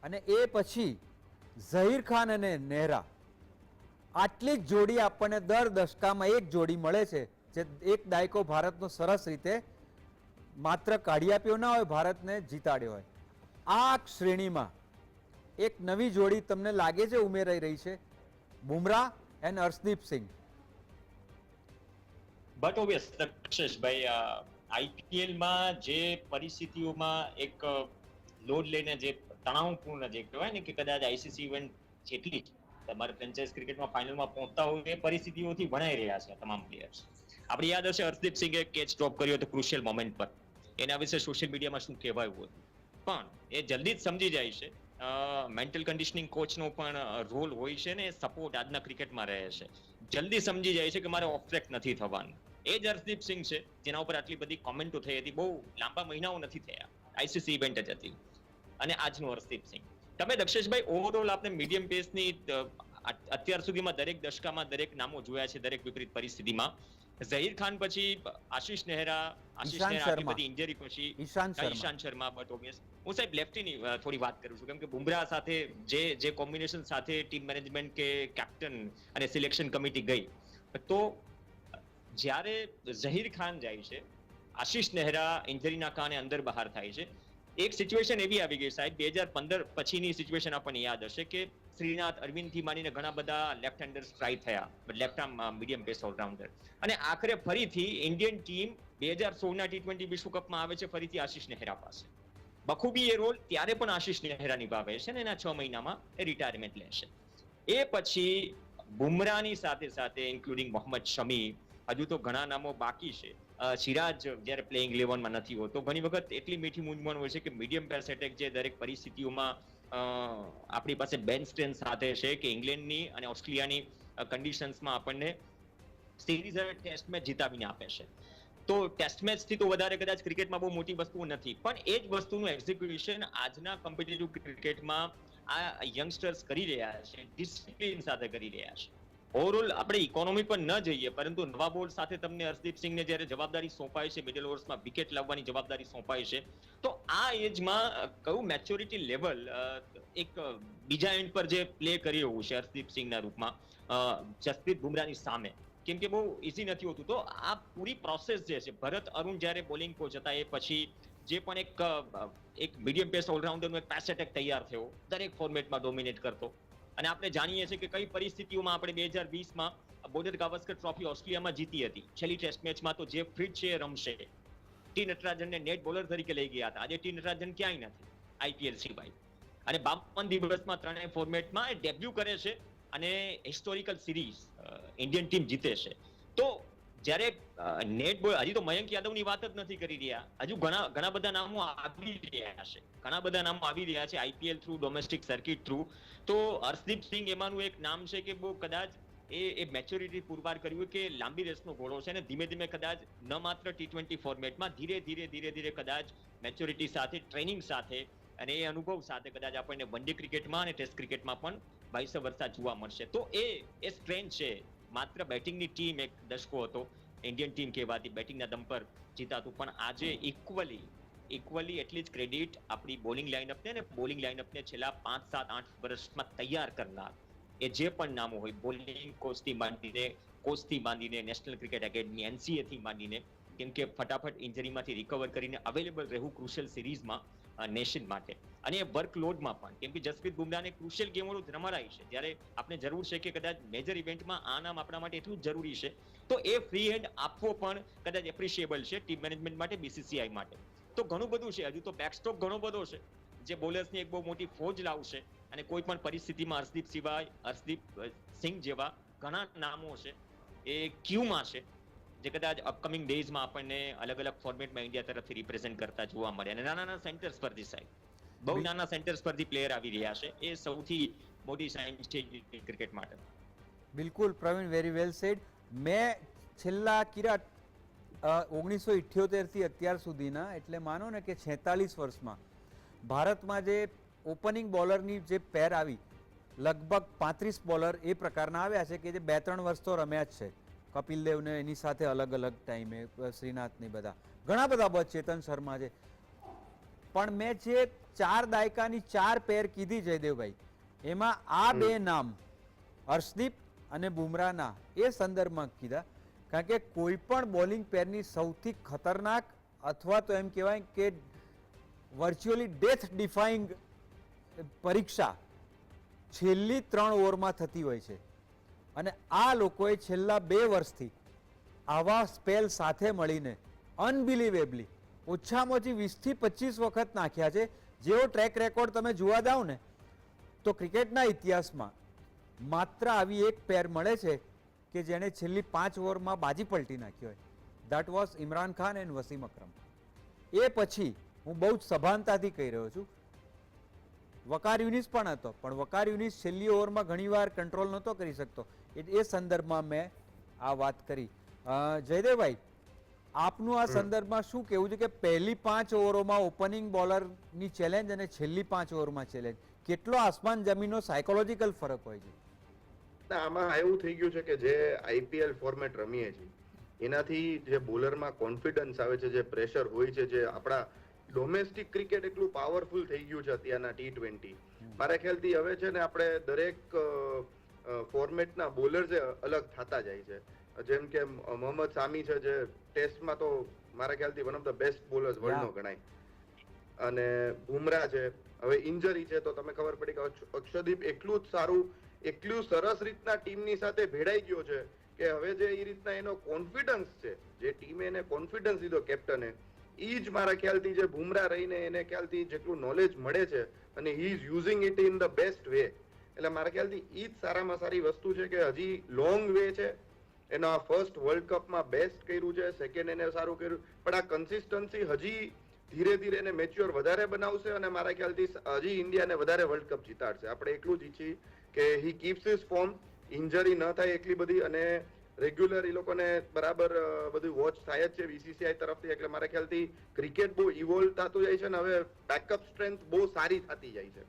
અને એ પછી ઝહીર ખાન અને નેહરા. આટલી જ જોડી આપણને દર દશકામાં એક જોડી મળે છે જે એક દાયકો ભારતનો સરસ રીતે માત્ર કાઢી આપ્યો ના હોય, ભારતને જીતાડ્યો હોય. આ શ્રેણીમાં એક નવી જોડી તમને લાગે છે ઉમેરાઈ રહી છે, Bumrah and Arshdeep Singh. But obvious દક્ષેશભાઈ, આઈપીએલમાં જે પરિસ્થિતિઓમાં એક લોડ લઈને જે તણાવપૂર્ણ જે કહેવાય ને કે કદાચ આઈસીસી ઇવેન્ટ જેટલી તમારે ફ્રેન્ચાઇઝ ક્રિકેટમાં ફાઇનલમાં પહોંચતા હોય એ પરિસ્થિતિઓથી ભણાઈ રહ્યા છે તમામ પ્લેયર્સ. આપણે યાદ હશે હર્ષદીપ સિંઘે કેચ ડ્રોપ કર્યો હતો ક્રુશિયલ મોમેન્ટ પર. એના વિશે સોશિયલ મીડિયામાં શું કહેવાયું હતું, પણ એ જલ્દી જ સમજી જાય છે. મેન્ટલ કન્ડિશનિંગ કોચનો પણ રોલ હોય છે ને એ સપોર્ટ આજના ક્રિકેટમાં રહે છે. જલ્દી સમજી જાય છે કે મારે ઓફ ટ્રેક નથી થવાનું. એ જ હર્ષદીપ સિંઘ છે જેના ઉપર આટલી બધી કોમેન્ટો થઈ હતી. બહુ લાંબા મહિનાઓ નથી થયા, આઈસીસી ઇવેન્ટ જ હતી. અને આજનું હર્ષદીપ સિંઘ. તમે દક્ષેશભાઈ ઓવરઓલ આપણે મીડિયમ પેસની અત્યાર સુધીમાં દરેક દશકામાં દરેક નામો જોયા છે દરેક વિપરીત પરિસ્થિતિમાં. ઝહીર ખાન પછી આશિષ નેહરા આટલી બધી ઇન્જરી પછી ઈશાંત શર્મા. બટ ઓબ્વિયસ હું સાહેબ લેફ્ટીની થોડી વાત કરું છું કેમ કે બુમરાહ સાથે જે કોમ્બિનેશન સાથે ટીમ મેનેજમેન્ટ કે કેપ્ટન અને સિલેક્શન કમિટી ગઈ, તો જ્યારે ઝહીર ખાન જાય છે, આશિષ નેહરા ઇન્જરીના કારણે અંદર બહાર થાય છે. એક સિચ્યુએશન એવી આવી ગઈ સાહેબ 2015 પછીની સિચ્યુએશન આપણને યાદ હશે કે શ્રીનાથ અરવિંદથી માંડીને ઘણા બધા લેફ્ટ હેન્ડર્સ ટ્રાય થયા, લેફ્ટ આર્મ મીડિયમ પેસ ઓલરાઉન્ડર. અને આખરે ફરીથી ઇન્ડિયન ટીમ 2016ના T20 વિશ્વકપમાં આવે છે ફરીથી આશિષ નેહરા પાસે. બખૂબી એ રોલ ત્યારે પણ આશિષ નેહરા નિભાવે છે ને એના 6 મહિનામાં એ રિટાયરમેન્ટ લેશે. એ પછી બુમરાહની સાથે સાથે ઇન્ક્લુડિંગ મોહમ્મદ શમી, હજુ તો ઘણા નામો બાકી છે. સિરાજ જ્યારે પ્લેઇંગ 11માં નથી હોતો, ઘણી વખત એટલી મીઠી મૂંઝવણ હોય છે કે મીડિયમ પેસ એટેક જે દરેક પરિસ્થિતિઓમાં આપણી પાસે બેન સ્ટ્રેન્થ સાથે છે કે ઇંગ્લેન્ડની અને ઓસ્ટ્રેલિયાની કન્ડિશન્સમાં આપણને સિરીઝ અને ટેસ્ટ મેચ જીતાવીને આપે છે. તો ટેસ્ટ મેચથી તો વધારે કદાચ ક્રિકેટમાં બહુ મોટી વસ્તુ નથી, પણ એ જ વસ્તુનું એક્ઝિક્યુશન આજના કોમ્પિટિટિવ ક્રિકેટમાં આ યંગસ્ટર્સ કરી રહ્યા છે, ડિસિપ્લિન સાથે કરી રહ્યા છે. ઓવરઓલ આપણે ઇકોનોમી પર ન જઈએ, પરંતુ નવા બોર્ડ સાથે તમને હર્ષદીપ સિંઘને જ્યારે જવાબદારી સોંપાય છે, મિડલ ઓવર્સમાં વિકેટ લાવવાની જવાબદારી સોંપાય છે, તો આ એજમાં કયું મેચ્યોરિટી લેવલ એક બીજા એન્ડ પર જે પ્લે કરી રહ્યું છે હર્ષદીપ સિંઘના રૂપમાં જસપ્રીત બુમરાહની સામે, કેમ કે બહુ ઇઝી નથી હોતું. તો આ પૂરી પ્રોસેસ જે છે, ભરત અરુણ જ્યારે બોલિંગ કોચ હતા એ પછી જે પણ એક મીડિયમ પેસ ઓલરાઉન્ડરનો એક પેસ એટેક તૈયાર થયો, દરેક ફોર્મેટમાં ડોમિનેટ કરતો. અને આપણે જાણીએ છીએ કે કઈ પરિસ્થિતિઓમાં આપણે 2020માં બોર્ડર ગાવસ્કર ટ્રોફી ઓસ્ટ્રેલિયામાં જીતી હતી. છેલ્લી ટેસ્ટ મેચમાં તો જે ફિટ છે એ રમશે. ટી નટરાજનને નેટ બોલર તરીકે લઈ ગયા હતા. આજે ટી નટરાજન ક્યાંય નથી આઈપીએલ સિવાય. અને 52 દિવસમાં ત્રણેય ફોર્મેટમાં એ ડેબ્યુ કરે છે અને હિસ્ટોરિકલ સિરીઝ ઇન્ડિયન ટીમ જીતે છે. તો જ્યારે નેટ બોલ, હજી તો મયંક યાદવની વાત જ નથી કરી રહ્યા, હજુ ઘણા બધા નામો આવી રહ્યા છે, ઘણા બધા નામો આવી રહ્યા છે IPL through, domestic circuit through. તો હર્ષદીપ સિંહ એમાંનું એક નામ છે કે બહુ કદાચ એ મેચ્યોરિટી પુરવાર કર્યું કે લાંબી રેસનો ઘોડો છે અને ધીમે ધીમે કદાચ ન માત્ર T20 ફોર્મેટમાં ધીરે ધીરે કદાચ મેચ્યોરિટી સાથે, ટ્રેનિંગ સાથે અને એ અનુભવ સાથે કદાચ આપણને વન ડે ક્રિકેટમાં અને ટેસ્ટ ક્રિકેટમાં પણ વાઇસ વર્સા જોવા મળશે. તો એ સ્ટ્રેન્થ છે. માત્ર બેટિંગની ટીમ એક દશકો હતો, ઇન્ડિયન ટીમ કહેવાતી, બેટિંગના દમ પર જીતાતું, પણ આજે ઇક્વલી એટલી જ ક્રેડિટ આપણી બોલિંગ લાઇનઅપને અને બોલિંગ લાઇનઅપને છેલ્લા 5, 7, 8 વર્ષમાં તૈયાર કરનાર એ જે પણ નામો હોય, બોલિંગ કોચથી માંડીને નેશનલ ક્રિકેટ એકેડમી, NCA થી માંડીને, કેમ કે ફટાફટ ઇન્જરીમાંથી રિકવર કરીને અવેલેબલ રહેવું ક્રુશિયલ સિરીઝમાં નેશન માટે, અને વર્કલોડમાં પણ, કેમ કે જસપ્રીત બુમરાહને ક્રુશિયલ ગેમો રમાડાય છે, જ્યારે આપણે જરૂર છે કે કદાચ મેજર ઇવેન્ટમાં આ નામ આપણા માટે એટલું જ જરૂરી છે, તો એ ફ્રી હેન્ડ આપવો પણ કદાચ એપ્રિશિએબલ છે ટીમ મેનેજમેન્ટ માટે, BCCI માટે. તો ઘણું બધું છે, હજુ તો બેકસ્ટોપ ઘણો બધો છે જે બોલર્સની એક બહુ મોટી ફોજ લાવશે, અને કોઈ પણ પરિસ્થિતિમાં હર્ષદીપ સિંહ જેવા ઘણા નામો છે એ ક્યુમાં છે, જે કદાચ અપકમિંગ ડેઝમાં આપણને અલગ અલગ ફોર્મેટમાં ઇન્ડિયા તરફથી રિપ્રેઝેન્ટ કરતા જોવા મળે. અને નાના સેન્ટર્સ પરથી સાહેબ, બહુ નાના સેન્ટર્સ પરથી પ્લેયર આવી રહ્યા છે, એ સૌથી મોટી સાઇન છે ક્રિકેટ માટે. બિલકુલ પ્રવીણ, વેરી વેલ સેડ. મેં છેલ્લા કિરાટ 1978 થી અત્યાર સુધીના, એટલે માનો ને કે 46 વર્ષમાં ભારતમાં જે ઓપનિંગ બોલરની જે પેર આવી, લગભગ 35 બોલર એ પ્રકારના આવ્યા છે કે જે 2-3 વર્ષ તો રમ્યા જ છે. કપિલ દેવને એની સાથે અલગ અલગ ટાઈમે, શ્રીનાથની બધા ઘણા બધા બસ, ચેતન શર્મા છે. પણ મેં જે 4 દાયકાની 4 પેર કીધી જયદેવભાઈ, એમાં આ 2 નામ હર્ષદીપ અને બુમરાહના એ સંદર્ભમાં કીધા, કારણ કે કોઈ પણ બોલિંગ પેરની સૌથી ખતરનાક અથવા તો એમ કહેવાય કે વર્ચ્યુઅલી ડેથ ડિફાઇંગ પરીક્ષા છેલ્લી 3 ઓવરમાં થતી હોય છે, અને આ લોકોએ છેલ્લા 2 વર્ષથી આવા સ્પેલ સાથે મળીને અનબિલીવેબલી ઓછામાં ઓછી 20 થી 25 વખત નાખ્યા છે. જેવો ટ્રેક રેકોર્ડ તમે જોવા જાઓ ને તો ક્રિકેટના ઇતિહાસમાં માત્ર આવી એક પેર મળે છે કે જેણે છેલ્લી 5 ઓવરમાં બાજી પલટી નાખી હોય. That was Imran Khan and Wasim Akram. એ પછી હું બહુ જ સભાનતાથી કહી રહ્યો છું, વકાર યુનિસ પણ હતો, પણ વકાર યુનિસ છેલ્લી ઓવરમાં ઘણીવાર કંટ્રોલ નહોતો કરી શકતો, એ સંદર્ભમાં મેં આ વાત કરી. જયદેવભાઈ, આપનું આ સંદર્ભમાં શું કહેવું છે કે પહેલી 5 ઓવરોમાં ઓપનિંગ બોલરની ચેલેન્જ અને છેલ્લી 5 ઓવરમાં ચેલેન્જ, કેટલો આસમાન જમીનનો સાયકોલોજીકલ ફરક હોય છે? આમાં એવું થઈ ગયું છે કે જે IPL ફોર્મેટ રમીએ છીએ એનાથી જે બોલરમાં કોન્ફિડન્સ આવે છે, જે પ્રેશર હોય છે, જે આપણા ડોમેસ્ટિક ક્રિકેટ એટલું પાવરફુલ થઈ ગયું છે અત્યારના T20, મારા ખ્યાલથી હવે છે ને આપણે દરેક ફોર્મેટના બોલર જે અલગ થતા જાય છે. જેમ કે મોહમ્મદ સામી છે, જે ટેસ્ટમાં તો મારા ખ્યાલથી one of the best bowlers વર્લ્ડનો ગણાય, અને બુમરાહ છે, હવે ઇન્જરી છે તો તમે ખબર પડી કે અક્ષદીપ એટલું જ સારું, એટલું સરસ રીતના ટીમની સાથે ભેળાઈ ગયો છે કે હવે જે એ રીતના એનો કોન્ફિડન્સ છે, જે ટીમે એને કોન્ફિડન્સ દીધો કેપ્ટને, ઈ જ મારા ખ્યાલથી જે બુમરાહ રહીને એને ખ્યાલથી જેટલું નોલેજ મળે છે અને he is using it in the best way, એટલે મારા ખ્યાલથી ઈ જ સારામાં સારી વસ્તુ છે કે હજી લોંગ વે છે. એનો આ ફર્સ્ટ વર્લ્ડ કપમાં બેસ્ટ કર્યું છે, સેકન્ડ એને સારું કર્યું, પણ આ કન્સિસ્ટન્સી હજી ધીરે ધીરે એને મેચ્યોર વધારે બનાવશે, અને મારા ખ્યાલથી હજી ઇન્ડિયાને વધારે વર્લ્ડ કપ જીતાડશે. આપણે એટલું જ ઈચ્છીએ કે હી કીપ્સ હિઝ ફોર્મ, ઇન્જરી ન થાય એટલી બધી, અને રેગ્યુલર એ લોકોને બરાબર બધું વોચ થાય જ છે BCCI તરફથી, એટલે મારા ખ્યાલથી ક્રિકેટ બહુ ઇવોલ્વ થતું જાય છે અને હવે બેકઅપ સ્ટ્રેન્થ બહુ સારી થતી જાય છે.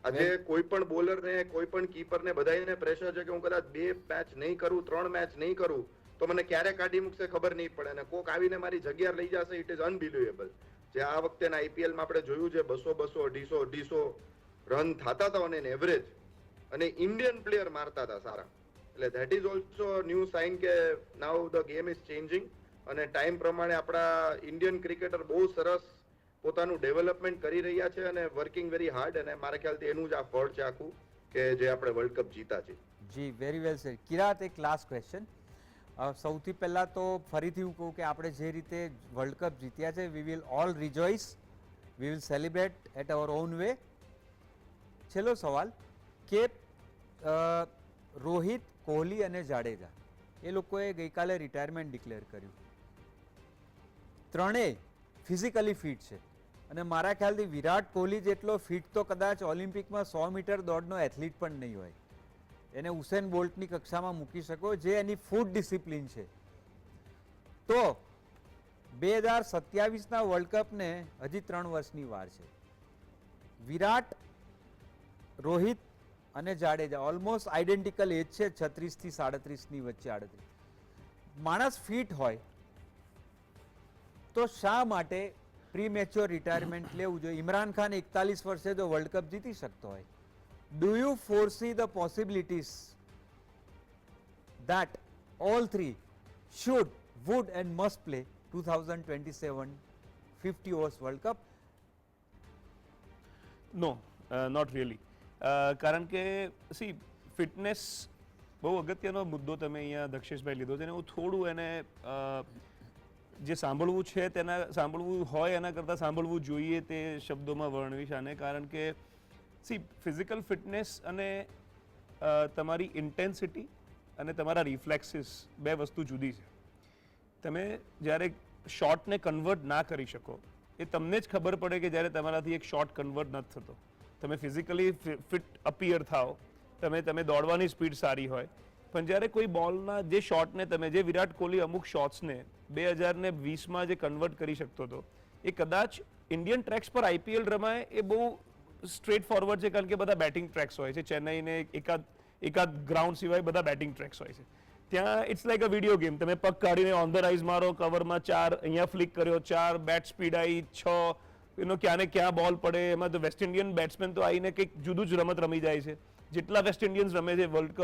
આજે કોઈ પણ બોલરને, કોઈ પણ કીપરને બધાને પ્રેશર છે કે હું કદાચ 2 મેચ નહીં કરું, 3 મેચ નહીં કરું તો મને ક્યારે કાઢી મૂકશે ખબર નહીં પડે, અને કોક આવીને મારી જગ્યા લઈ જશે. It is unbelievable. જે આ વખતેના IPLમાં આપણે જોયું છે 200, 250 રન થતા હતા ઓન એન એવરેજ, અને ઇન્ડિયન પ્લેયર મારતા હતા સારા. એટલે that is also new sign કે now the game is changing, અને ટાઈમ પ્રમાણે આપણા ઇન્ડિયન ક્રિકેટર બહુ સરસ પોતાનું ડેવલપમેન્ટ કરી રહ્યા છે અને વર્કિંગ વેરી હાર્ડ, અને મારા ખ્યાલથી એનું જ આ ફળ છે આખું કે જે આપણે વર્લ્ડ કપ જીતા છે. જી, વેરી વેલ સેડ. કિરાત, એક લાસ્ટ ક્વેશ્ચન. સૌથી પહેલાં તો ફરીથી હું કહું કે આપણે જે રીતે વર્લ્ડ કપ જીત્યા છે, we will all rejoice, we will celebrate at our own way. છેલ્લો સવાલ કે રોહિત, કોહલી અને જાડેજા એ લોકોએ ગઈકાલે રિટાયરમેન્ટ ડિક્લેર કર્યું. ત્રણેય ફિઝિકલી ફિટ છે અને મારા ખ્યાલથી વિરાટ કોહલી જેટલો ફિટ તો કદાચ ઓલિમ્પિકમાં 100 મીટર દોડનો એથ્લીટ પણ નહીં હોય. એને ઉસેન બોલ્ટની કક્ષામાં મૂકી શકો, જે એની ફૂડ ડિસિપ્લિન છે. તો 2027ના વર્લ્ડ કપને હજી 3 વર્ષની વાર છે. વિરાટ, રોહિત અને જાડેજા ઓલમોસ્ટ આઈડેન્ટિકલ એજ છે, 36 થી 37ની વચ્ચે 38. માણસ ફિટ હોય તો શા માટે પ્રીમેચ્યોર રિટાયરમેન્ટ લેવું જોઈએ? ઇમરાન ખાન 41 વર્ષે જો વર્લ્ડ કપ જીતી શકતો હોય, do you foresee the possibilities that all three should, would and must play 2027 50 overs World Cup? No not really. કારણ કે સી ફિટનેસ બહુ અગત્યનો મુદ્દો તમે અહીંયા દક્ષેશભાઈ લીધો છે અને હું થોડું એને જે સાંભળવું છે તેના સાંભળવું હોય એના કરતાં સાંભળવું જોઈએ તે શબ્દોમાં વર્ણવીશ આને. કારણ કે સી ફિઝિકલ ફિટનેસ અને તમારી ઇન્ટેન્સિટી અને તમારા રિફ્લેક્સિસ બે વસ્તુ જુદી છે. તમે જ્યારે શોટને કન્વર્ટ ના કરી શકો એ તમને જ ખબર પડે કે જ્યારે તમારાથી એક શોટ કન્વર્ટ નથી થતો. તમે ફિઝિકલી ફિટ અપિયર થાઓ, તમે દોડવાની સ્પીડ સારી હોય, પણ જ્યારે કોઈ બોલના જે શોટને તમે, જે વિરાટ કોહલી અમુક શોટ્સને 2020માં જે કન્વર્ટ કરી શકતો હતો, એ કદાચ ઇન્ડિયન ટ્રેક્સ પર આઈપીએલ રમાય એ બહુ સ્ટ્રેટ ફોરવર્ડ છે, કારણ કે બધા બેટિંગ ટ્રેક્સ હોય છે. ચેન્નઈને એકાદ ગ્રાઉન્ડ સિવાય બધા બેટિંગ ટ્રેક્સ હોય છે. ત્યાં it's like a video game. તમે પગ કાઢીને ઓન ધ રાઇઝ મારો, કવરમાં 4, અહીંયા ફ્લિક કર્યો 4, બેટ સ્પીડ આવી 6, એનો ક્યાં ને ક્યાં બોલ પડે. એમાં તો વેસ્ટ ઇન્ડિયન બેટ્સમેન તો આવીને કંઈક જુદું જ રમત રમી જાય છે. જેટલા વેસ્ટ ઇન્ડિયન્સ રમે છે વર્લ્ડ કપ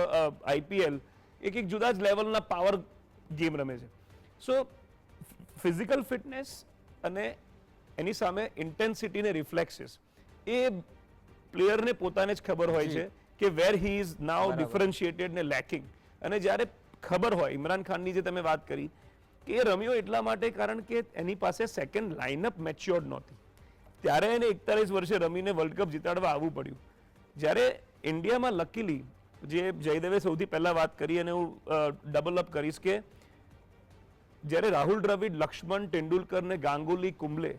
આઈપીએલ, એક જુદા જ લેવલના પાવર ગેમ રમે છે. સો ફિઝિકલ ફિટનેસ અને એની સામે ઇન્ટેન્સિટી ને રિફ્લેક્સિસ એ પ્લેયરને પોતાને જ ખબર હોય છે કે વેર હી ઇઝ નાઉ ડિફરન્શિએટેડ ને લેકિંગ. અને જ્યારે ખબર હોય, ઇમરાન ખાનની જે તમે વાત કરી કે એ રમ્યો એટલા માટે કારણ કે એની પાસે સેકન્ડ લાઇનઅપ મેચ્યોર્ડ નહોતી, ત્યારે એને 41 વર્ષે રમીને વર્લ્ડ કપ જીતાડવા આવવું પડ્યું. જ્યારે ઇન્ડિયામાં લકીલી, જે જયદેવે સૌથી પહેલા વાત કરી અને હું ડબલ અપ કરીશ, કે જ્યારે રાહુલ દ્રવિડ, લક્ષ્મણ, તેંડુલકર ને ગાંગુલી, કુંબલે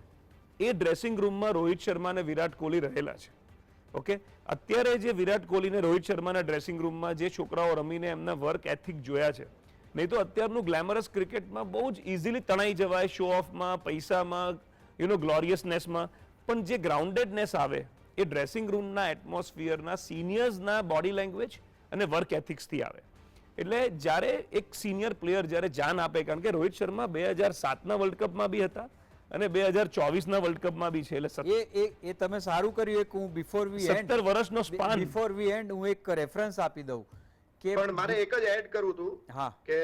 એ ડ્રેસિંગ રૂમમાં રોહિત શર્મા અને વિરાટ કોહલી રહેલા છે. ઓકે, અત્યારે જે વિરાટ કોહલી ને રોહિત શર્માના ડ્રેસિંગ રૂમમાં જે છોકરાઓ રમીને એમના વર્ક એથિક જોયા છે, નહીં તો અત્યારનું ગ્લેમરસ ક્રિકેટમાં બહુ જ ઇઝીલી તણાઈ જવાય શો ઓફમાં, પૈસામાં, ગ્લોરિયસનેસમાં. પણ જે ગ્રાઉન્ડેડનેસ આવે એ ડ્રેસિંગ રૂમના એટમોસ્ફિયરના, સિનિયર્સના બોડી લેંગ્વેજ અને વર્ક એથિક્સથી આવે. એટલે જ્યારે એક સિનિયર પ્લેયર જ્યારે જાન આપે, કારણ કે રોહિત શર્મા 2007ના વર્લ્ડ કપમાં બી હતા અને 2024ના વર્લ્ડ કપમાં બી છે. એટલે એ તમે સારું કર્યું. એક હું બિફોર વી એન્ડ 17 વર્ષનો સ્પાન, બિફોર વી એન્ડ હું એક રેફરન્સ આપી દઉં કે પણ મારે એક જ એડ કરવું હતું હા કે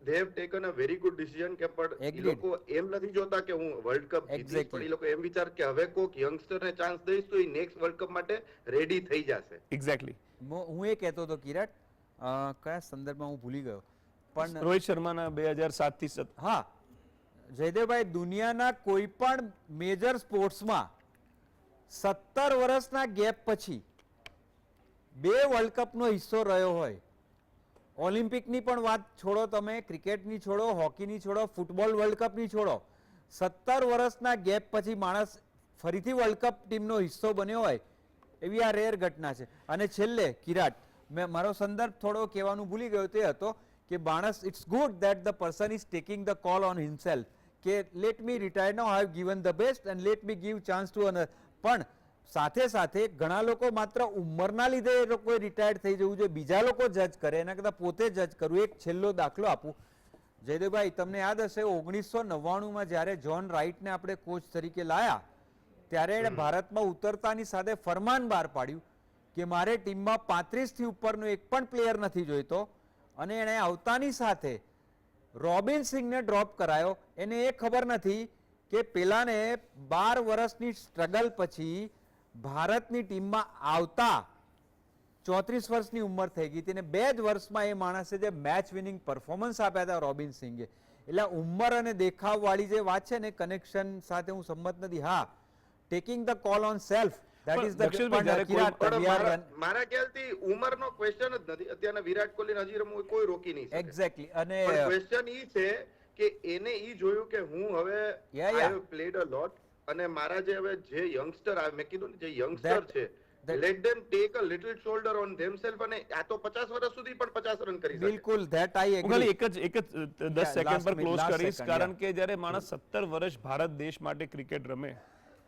they have taken a very good decision કે પણ એ લોકો એમ નથી જોતા કે હું વર્લ્ડ કપ જીતીશ, પણ એ લોકો એમ વિચાર કે હવે કોક યંગસ્ટર ને ચાન્સ દઈશ તો એ નેક્સ્ટ વર્લ્ડ કપ માટે રેડી થઈ જશે. એક્ઝેક્ટલી. હું એ કહેતો હતો કિરાટ, કયા સંદર્ભમાં હું ભૂલી ગયો, પણ રોહિત શર્માના 2007 થી હા જયદેવભાઈ, દુનિયાના કોઈ પણ મેજર સ્પોર્ટ્સમાં 17 વર્ષના ગેપ પછી 2 વર્લ્ડ કપનો હિસ્સો રહ્યો હોય, ઓલિમ્પિકની પણ વાત છોડો, તમે ક્રિકેટની છોડો, હોકીની છોડો, ફૂટબોલ વર્લ્ડ કપની છોડો, 17 વર્ષના ગેપ પછી માણસ ફરીથી વર્લ્ડ કપ ટીમનો હિસ્સો બન્યો હોય એવી આ રેર ઘટના છે. અને છેલ્લે કિરાટ, મેં મારો સંદર્ભ થોડો કહેવાનું ભૂલી ગયો, તે હતો કે માણસ, it's good that the person is taking the call on himself કે let me retire now, I have given the best and let me give chance to another. પણ સાથે સાથે ઘણા લોકો માત્ર ઉંમરના લીધે એ લોકોએ રિટાયર્ડ થઈ જવું જોઈએ, બીજા લોકો જજ કરે એના કરતાં પોતે જજ કરવું. એક છેલ્લો દાખલો આપું જયદેવભાઈ, તમને યાદ હશે 1999માં જ્યારે જ્હોન રાઇટને આપણે કોચ તરીકે લાયા, ત્યારે એણે ભારતમાં ઉતરતાની સાથે ફરમાન બહાર પાડ્યું કે મારે ટીમમાં 35 થી ઉપરનો એક પણ પ્લેયર નથી જોઈતો. અને એણે આવતાની સાથે રોબિન સિંઘને ડ્રોપ કરાયો. એને એ ખબર નથી કે પેલાને 12 વર્ષની સ્ટ્રગલ પછી ભારતની ટીમમાં આવતા 34 વર્ષની ઉંમર થઈ ગઈ હતી અને 2 જ વર્ષમાં એ માણસે જે મેચ વિનિંગ પરફોર્મન્સ આપ્યા હતા રોબિન સિંઘે. એટલે ઉંમર અને દેખાવ વાળી જે વાત છે ને, કનેક્શન સાથે હું સંમત નથી. હા, taking the call own self, That પણ is the દક્ષિણભાઈ, પણ જ્યારે કિરાટ, પણ we are મારા run- મારા ખ્યાલથી ઉંમરનો ક્વેશ્ચન જ નથી. અત્યારના વિરાટ કોહલીને હજી રમવું હોય કોઈ રોકી નહીં શકે. exactly. અને પણ ક્વેશ્ચન ઈ છે કે એને ઈ જોયું કે હું હવે Yeah, I yeah. have played a lot અને મારા જે હવે જે યંગસ્ટર આવે, મેં કીધું ને જે યંગસ્ટર That- છે, that- let them take a little shoulder on themselves. અને આ તો 50 વર્ષ સુધી પણ 50 રન કરી શકે. બિલકુલ that I હું ખાલી agree. એક જ 10 Yeah, સેકન્ડ last પર minute, ક્લોઝ last કરીશ, second, કારણ yeah. કે જ્યારે માણસ 17 વર્ષ ભારત દેશ માટે ક્રિકેટ રમે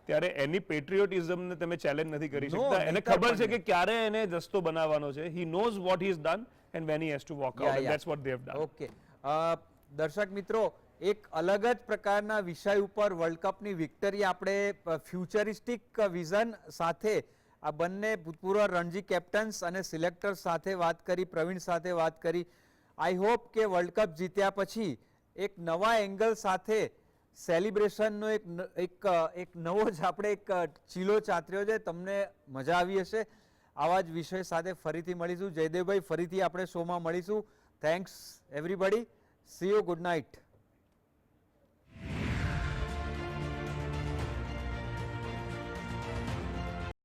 ત્યારે એની પેટ્રિયોટિઝમને તમે ચેલેન્જ નથી કરી No, શકતા. એને નહીંતર ખબર છે પણ કે ક્યારે એને જસ્તો બનાવવાનો છે. He knows vote he is done and when he has two walk out, and that's what they have done. Okay, દર્શક મિત્રો, એક અલગ જ પ્રકારના વિષય ઉપર વર્લ્ડ કપની વિક્ટરી આપણે ફ્યુચરિસ્ટિક વિઝન સાથે આ બંને ભૂતપૂર્વ રણજી કેપ્ટન્સ અને સિલેક્ટર સાથે વાત કરી, પ્રવીણ સાથે વાત કરી. આઈ હોપ કે વર્લ્ડ કપ જીત્યા પછી એક નવા એંગલ સાથે સેલિબ્રેશનનો એક નવો જ આપણે એક ચીલો ચાતર્યો છે. તમને મજા આવી હશે. આવા જ વિષય સાથે ફરીથી મળીશું. જયદેવભાઈ, ફરીથી આપણે શોમાં મળીશું. Thanks everybody. C you. Good night.